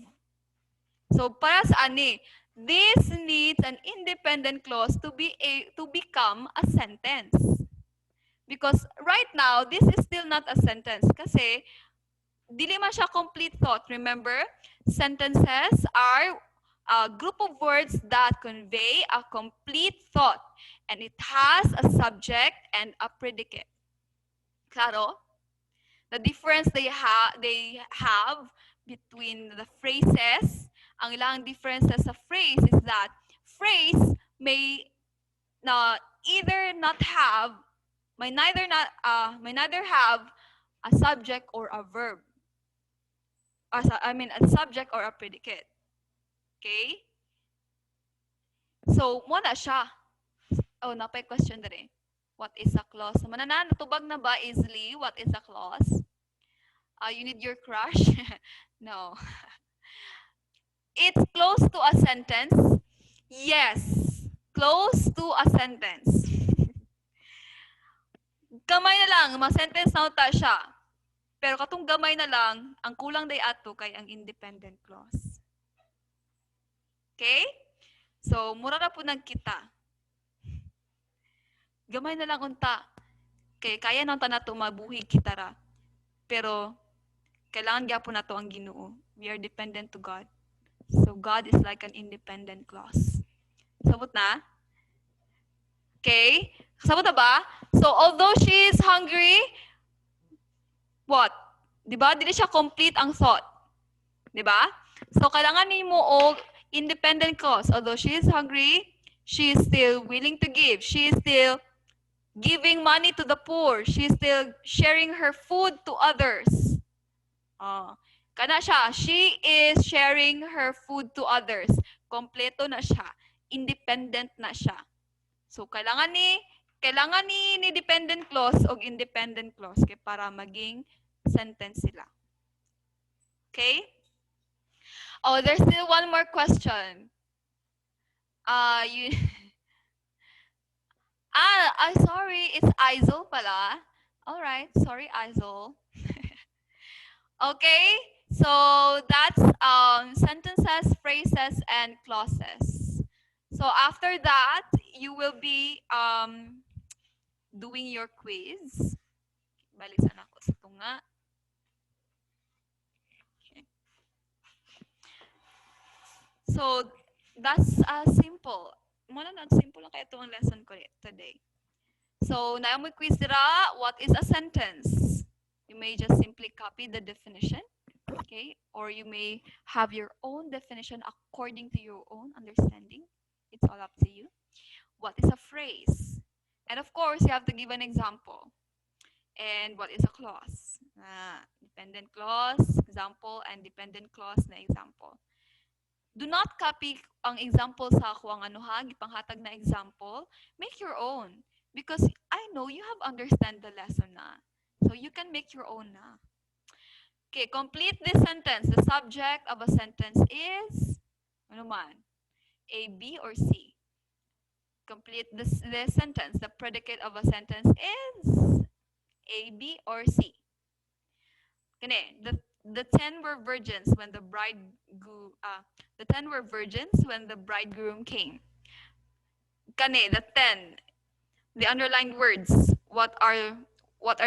So para sa ani, this needs an independent clause to become a sentence. Because right now, this is still not a sentence kasi dili man siya complete thought. Remember, sentences are a group of words that convey a complete thought and it has a subject and a predicate. Claro? The difference they have between the phrases, ang ilang differences sa phrase is that phrase may neither have a subject or a verb. A subject or a predicate. Okay? So, mo na siya. Oh, napay question dere. What is a clause? Mananan, natubag na ba easily? What is a clause? You need your crush? No. It's close to a sentence. Yes. Close to a sentence. Gamay na lang, ma-sentence na ta siya. Pero katong gamay na lang, ang kulang day ato kay ang independent clause. Okay? So, mura na po nagkita. Gamay na lang unta. Kay kaya nang ta nato mabuhi kita ra. Pero kailangan gyapon nato ang Ginoo. We are dependent to God. So God is like an independent clause. Sabot na? Okay? Sabot na ba? So although she is hungry, what? 'Di ba? Dili siya complete ang thought. 'Di ba? So kailangan nimo og independent clause. Although she is hungry, she is still willing to give. She is still giving money to the poor. She's still sharing her food to others. Kana siya. She is sharing her food to others. Kompleto na siya. Independent na siya. So, kailangan ni dependent clause o independent clause kay para maging sentence sila. Okay? Oh, there's still one more question. Sorry, it's Aizol pala. All right, sorry, Aizol. Okay, so that's sentences, phrases, and clauses. So after that, you will be doing your quiz. Balisan ako sa tunga. Okay. So that's simple. Muna na simple lang kaya ito ang lesson ko today. So, na mo quiz dira, what is a sentence? You may just simply copy the definition, okay? Or you may have your own definition according to your own understanding. It's all up to you. What is a phrase? And of course, you have to give an example. And what is a clause? Dependent clause, example, and dependent clause na example. Do not copy ang example sa ako ang ano ha, gipanghatag na example. Make your own. Because I know you have understand the lesson na. So you can make your own na. Okay, complete this sentence. The subject of a sentence is, ano man, A, B, or C. Complete this sentence. The predicate of a sentence is A, B, or C. Kani, the 10 were virgins when the bridegroom came. Kani, the 10, the underlined words. What are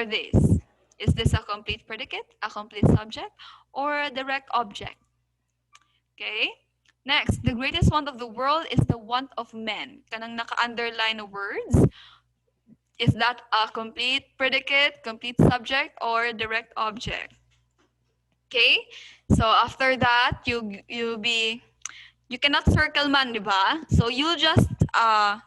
these? Is this a complete predicate, a complete subject, or a direct object? Okay. Next, the greatest want of the world is the want of men. Kanang naka-underline na words. Is that a complete predicate, complete subject, or direct object? Okay? So after that, you cannot circle man, di ba? So you just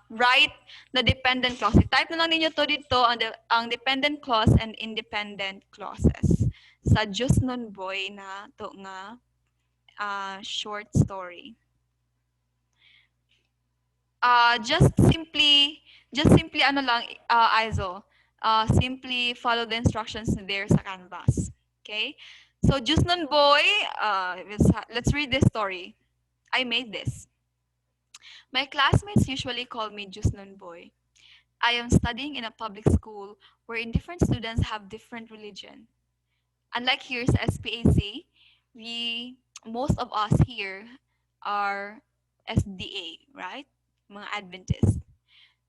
write the dependent clause. I-type na lang ninyo to dito ang dependent clause and independent clauses. Sa Diyos nun boy na to nga short story. Just simply ano lang, Aizo, simply follow the instructions there sa canvas. Okay? So, Diyos nun boy, let's read this story. I made this. My classmates usually call me Diyos nun boy. I am studying in a public school wherein different students have different religion. Unlike here sa SPAC, most of us here are SDA, right? Mga Adventist.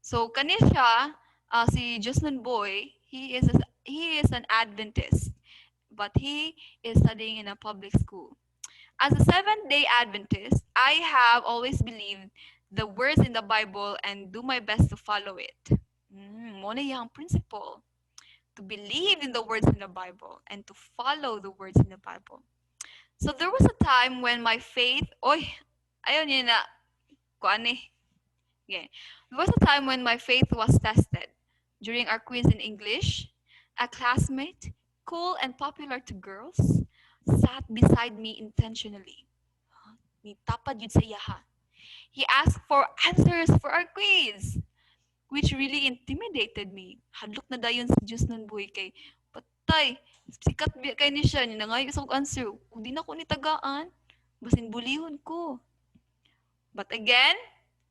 So kani siya, si Justin Boy, he is an Adventist, but he is studying in a public school. As a Seventh-day Adventist, I have always believed the words in the Bible and do my best to follow it. Mo na yung principle. To believe in the words in the Bible and to follow the words in the Bible. So there was a time when my faith, ayaw niya na, kuan eh. Yeah. There was a time when my faith was tested. During our quiz in English, a classmate, cool and popular to girls, sat beside me intentionally. Ni tapad yun sa iyaha. He asked for answers for our quiz, which really intimidated me. Hadlok na dayon si Diyos nun boy kay, patay, sikat kay ni siya, ni nangayo sa answer. Kung di na ko nitagaan, basin bulihon ko. But again,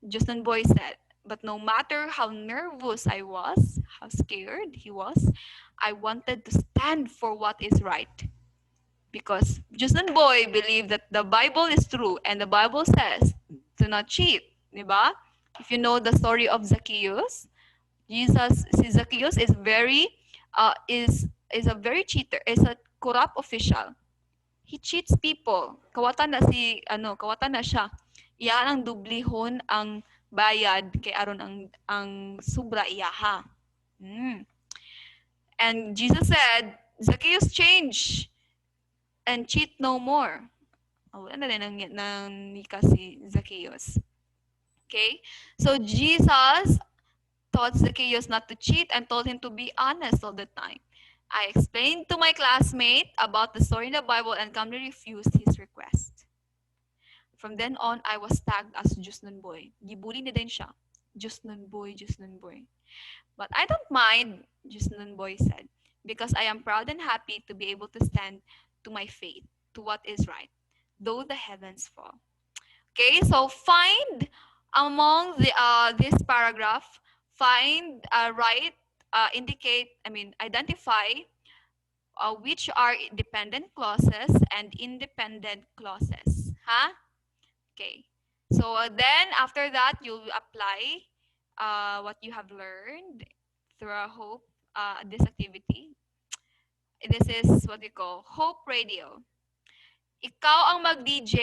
Diyos nun boy said, but no matter how nervous I was, how scared he was, I wanted to stand for what is right. Because Diyos nun boy believed that the Bible is true and the Bible says to not cheat. Diba? If you know the story of Zacchaeus, si Zacchaeus is a very cheater, is a corrupt official. He cheats people. Kawatan na siya. Iyan ang dublihon ang bayad kay aron ang sobra iyaha. And Jesus said, Zacchaeus, change and cheat no more. Wala na rin nang nika si Zacchaeus. Okay? So Jesus taught Zacchaeus not to cheat and told him to be honest all the time. I explained to my classmate about the story in the Bible and calmly refused his request. From then on, I was tagged as Diyos nun boy. Gibuli na din siya. Diyos nun boy, Diyos nun boy. But I don't mind, Diyos nun boy said, because I am proud and happy to be able to stand to my faith, to what is right, though the heavens fall. Okay, so find among this paragraph, identify which are dependent clauses and independent clauses. Huh? Okay. So then after that, you'll apply what you have learned through this activity. This is what we call Hope Radio. Ikaw ang mag-DJ.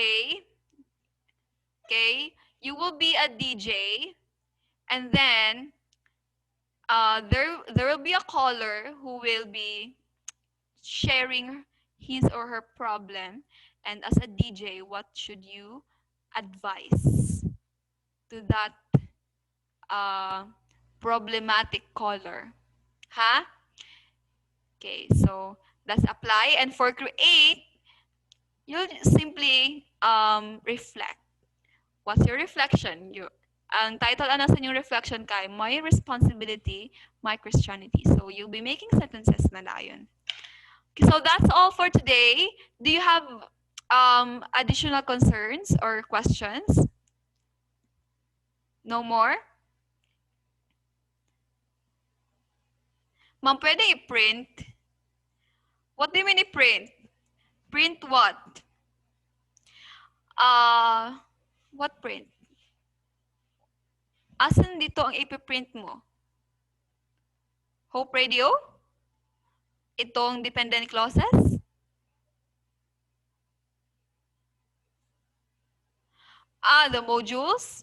Okay? You will be a DJ. And then, there will be a caller who will be sharing his or her problem, and as a DJ, what should you advise to that problematic caller? Ha? Okay, so that's apply. And for create, you'll simply reflect. What's your reflection? Ang title ana sa inyong reflection kay My Responsibility, My Christianity. So you'll be making sentences na dayon. Okay, so that's all for today. Do you have additional concerns or questions? No more? Ma'am, pwede i-print? What do you mean i-print? Print what? What print? Asan dito ang ipiprint mo? Hope Radio? Itong dependent clauses? The modules?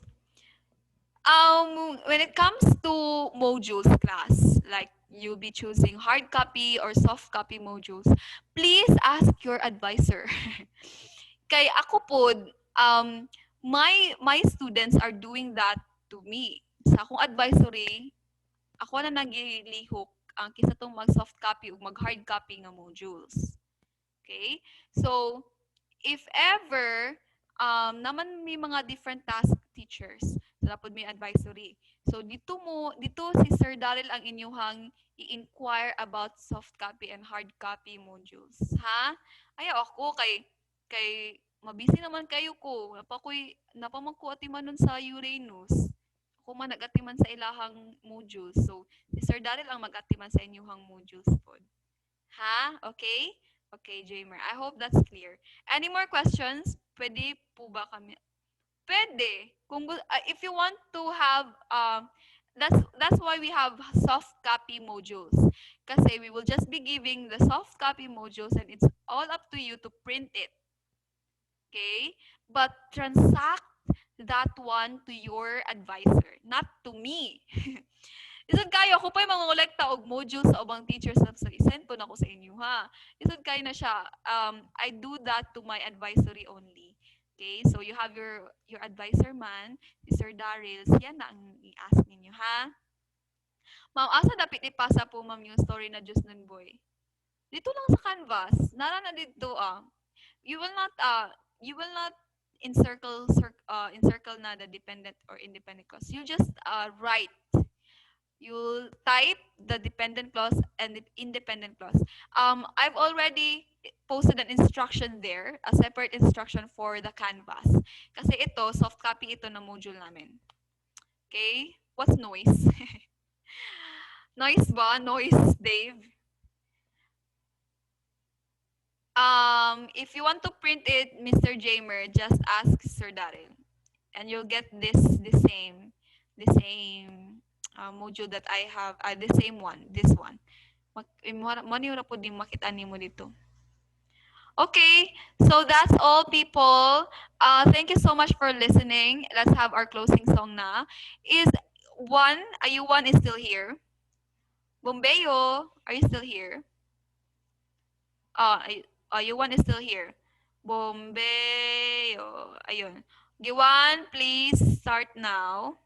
When it comes to modules class, like you'll be choosing hard copy or soft copy modules, please ask your advisor. Kay ako po, my students are doing that to me. Sa akong advisory, ako na nagilihok ang kisa tong mag soft copy o mag hard copy nga modules. Okay? So, if ever naman may mga different task teachers, dapat may advisory. So dito si Sir Daryl ang inyong i-inquire about soft copy and hard copy modules. Ha? Ayaw ako kay mabisi naman kayo ko. Napamagkuatiman nun sa Uranus. Ako man nagatiman sa ilahang modules. So si Sir Daryl ang magatiman sa inyong modules pod. Ha? Okay? Okay, Jamer. I hope that's clear. Any more questions? Pwede po ba kami? Pwede. If you want to have, that's why we have soft copy modules. Kasi we will just be giving the soft copy modules and it's all up to you to print it. Okay? But transact that one to your advisor, not to me. Isod kayo, ako pa yung mangolekta og modules sa ubang teachers na sa isend po na ko sa inyo, ha? Isod kayo na siya. I do that to my advisory only. Okay? So, you have your advisor man, si Sir Daryl. Siya na ang i-ask ninyo, ha? Ma'am, asa dapit ipasa po, ma'am, yung story na Diyos nun boy? Dito lang sa canvas. Nara na dito, You will not encircle na the dependent or independent clause. You just write. You'll type the dependent clause and the independent clause. I've already posted an instruction there, a separate instruction for the canvas. Kasi ito, soft copy ito na module namin. Okay? What's noise? Noise ba? Noise, Dave? If you want to print it, Mr. Jamer, just ask Sir Daryl. And you'll get the same module that I have, the same one, this one. Mani po din makita nimo dito. Okay, so that's all, people. Thank you so much for listening. Let's have our closing song na. Ayuwan is still here. Bombeo, are you still here? Ayuwan is still here. Bombeo, ayun. Giwan, please start now.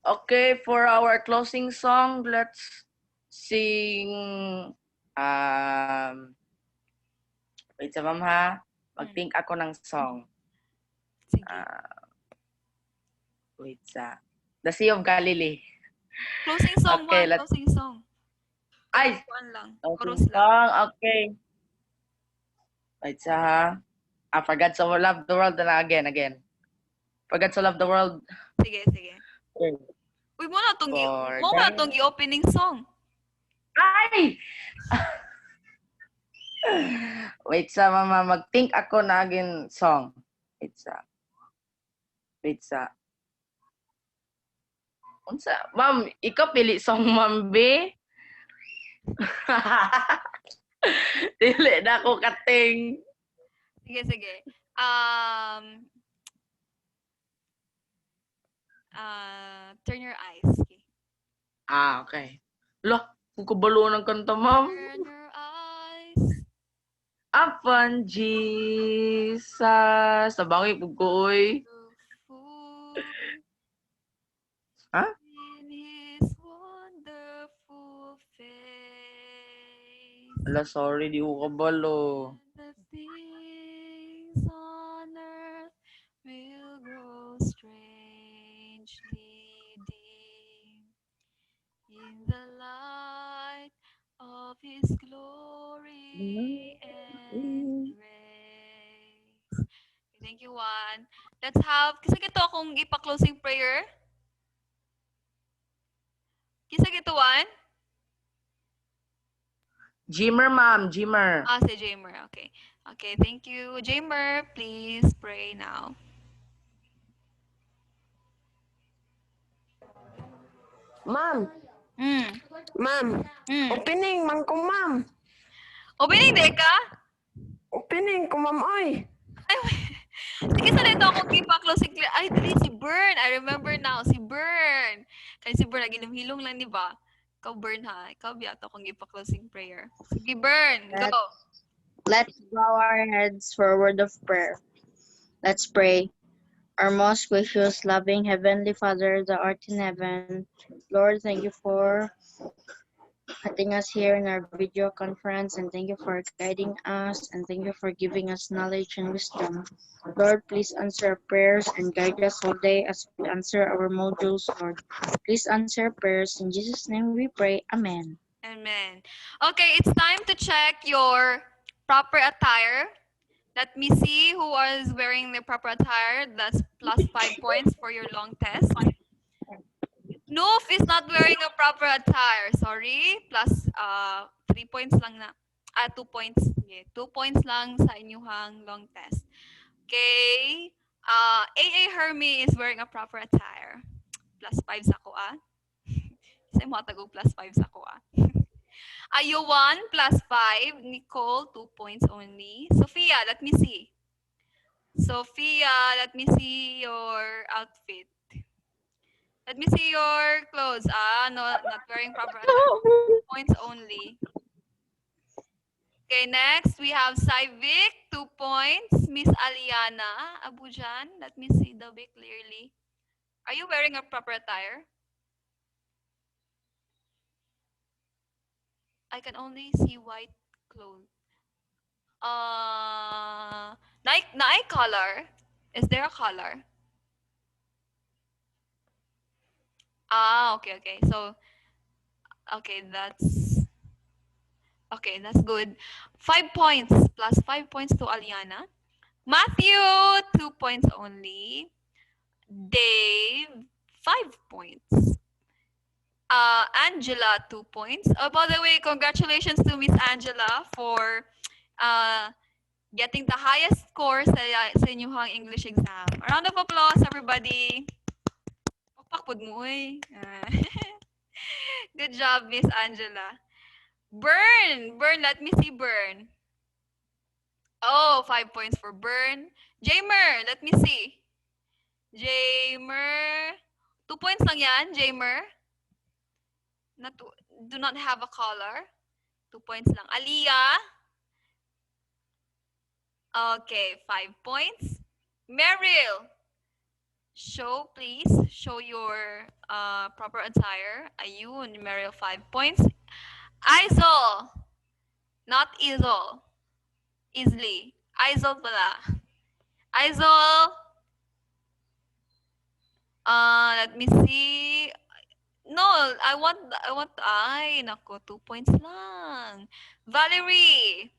Okay, for our closing song, let's sing wait sa ma'am ha. Mag-think ako ng song. Sige. Wait sa The Sea of Galilee. Closing song, Okay, one. Closing song. Ay! One lang. Closing Chorus lang. song, okay. Wait sa ha. For God so loved the world na again. For God so loved the world. Sige. Okay. Uy, mo na For itong i-opening song. Ay! Wait sa mama, mag-think ako na again song. Wait sa. Unsa? Ma'am, ikaw pili song, ma'am, be? Dili na ako kating. Sige. Turn your eyes. Okay. Okay. Lo, kung kabalo ng kanta, ma'am. Turn your eyes Upon Jesus. Sabangay po ko, oy. Wonderful Ha? in His wonderful face. Ala, sorry, di ko kabalo. The things on earth will grow strangely dim in the light of His glory and grace. Thank you, Juan. Let's have, kisa gito akong ipa-closing prayer. Kisa gito, Juan? Jimmer, ma'am. Jimmer. Ah, si Jamer. Okay. Okay, thank you. Jamer, please pray now. Ma'am, Mm. ma'am. Mm. Opening, man ko, ma'am. Opening day ka? Opening ko, ma'am, oy. Ay, sige, sa nito akong ipa-closing clear. Ay, dali, si Bern. I remember now, si Bern. Kasi si Bern, nag-hilong lang, di ba? Ikaw, Bern, ha? Ikaw, biyato akong ipa-closing prayer. Sige, Bern, go. Let's bow our heads for a word of prayer. Let's pray. Our most gracious, loving Heavenly Father, that art in heaven, Lord, thank you for letting us here in our video conference, and thank you for guiding us, and thank you for giving us knowledge and wisdom. Lord, please answer our prayers and guide us all day as we answer our modules, Lord. Please answer our prayers. In Jesus' name we pray. Amen. Amen. Okay, it's time to check your proper attire. Let me see who is wearing the proper attire. That's plus 5 points for your long test. Noof is not wearing a proper attire. Sorry. Plus 3 points lang na. 2 points. Okay. 2 points lang sa inyuhang long test. Okay. AA Hermie is wearing a proper attire. Plus 5 sa ko, ah. Kasi mo tagong plus 5 sa ko, ah. Ayuan, plus 5. Nicole, 2 points only. Sophia, let me see. Sophia, let me see your outfit. Let me see your clothes. No, not wearing proper attire. 2 points only. Okay, next we have Saivik, 2 points. Miss Aliana Abujan, let me see the bit clearly. Are you wearing a proper attire? I can only see white clothes. Nike color. Is there a color? Okay. So, okay, that's good. 5 points plus 5 points to Aliana. Matthew, 2 points only. Dave, 5 points. Angela, 2 points. Oh, by the way, congratulations to Miss Angela for getting the highest score sa inyong English exam. A round of applause, everybody. Pakpod mo, eh. Good job, Miss Angela. Burn, let me see Burn. Oh, 5 points for Burn. Jamer, let me see. Jamer, 2 points lang yan, Jamer. Do not have a color. 2 points lang. Aliyah. Okay, 5 points. Meryl. Please. Show your proper attire. Ayun, Meryl, 5 points. Aizol. Not Izol. Easily. Aizol pala. Aizol. Let me see. No, I want, ay, nako, 2 points lang. Valerie.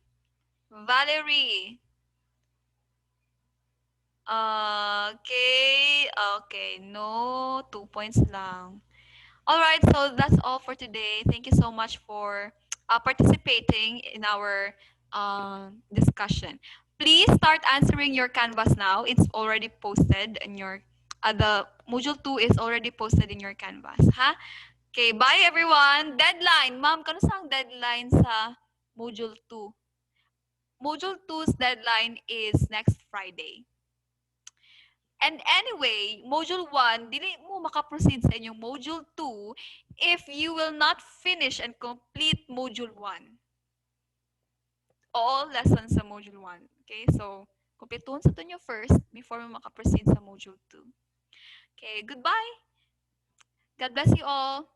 Okay, no, 2 points lang. All right, so that's all for today. Thank you so much for participating in our discussion. Please start answering your Canvas now. It's already posted in your, the Module 2 is already posted in your Canvas. Ha? Okay, bye everyone. Deadline. Ma'am, kano sa deadline sa Module 2? Module 2's deadline is next Friday. And anyway, Module 1, dili mo makaproceed sa inyong Module 2 if you will not finish and complete Module 1. all lessons sa Module 1. Okay, so kumpletuhin sa ito nyo first before mo makaproceed sa Module 2. Okay, goodbye! God bless you all!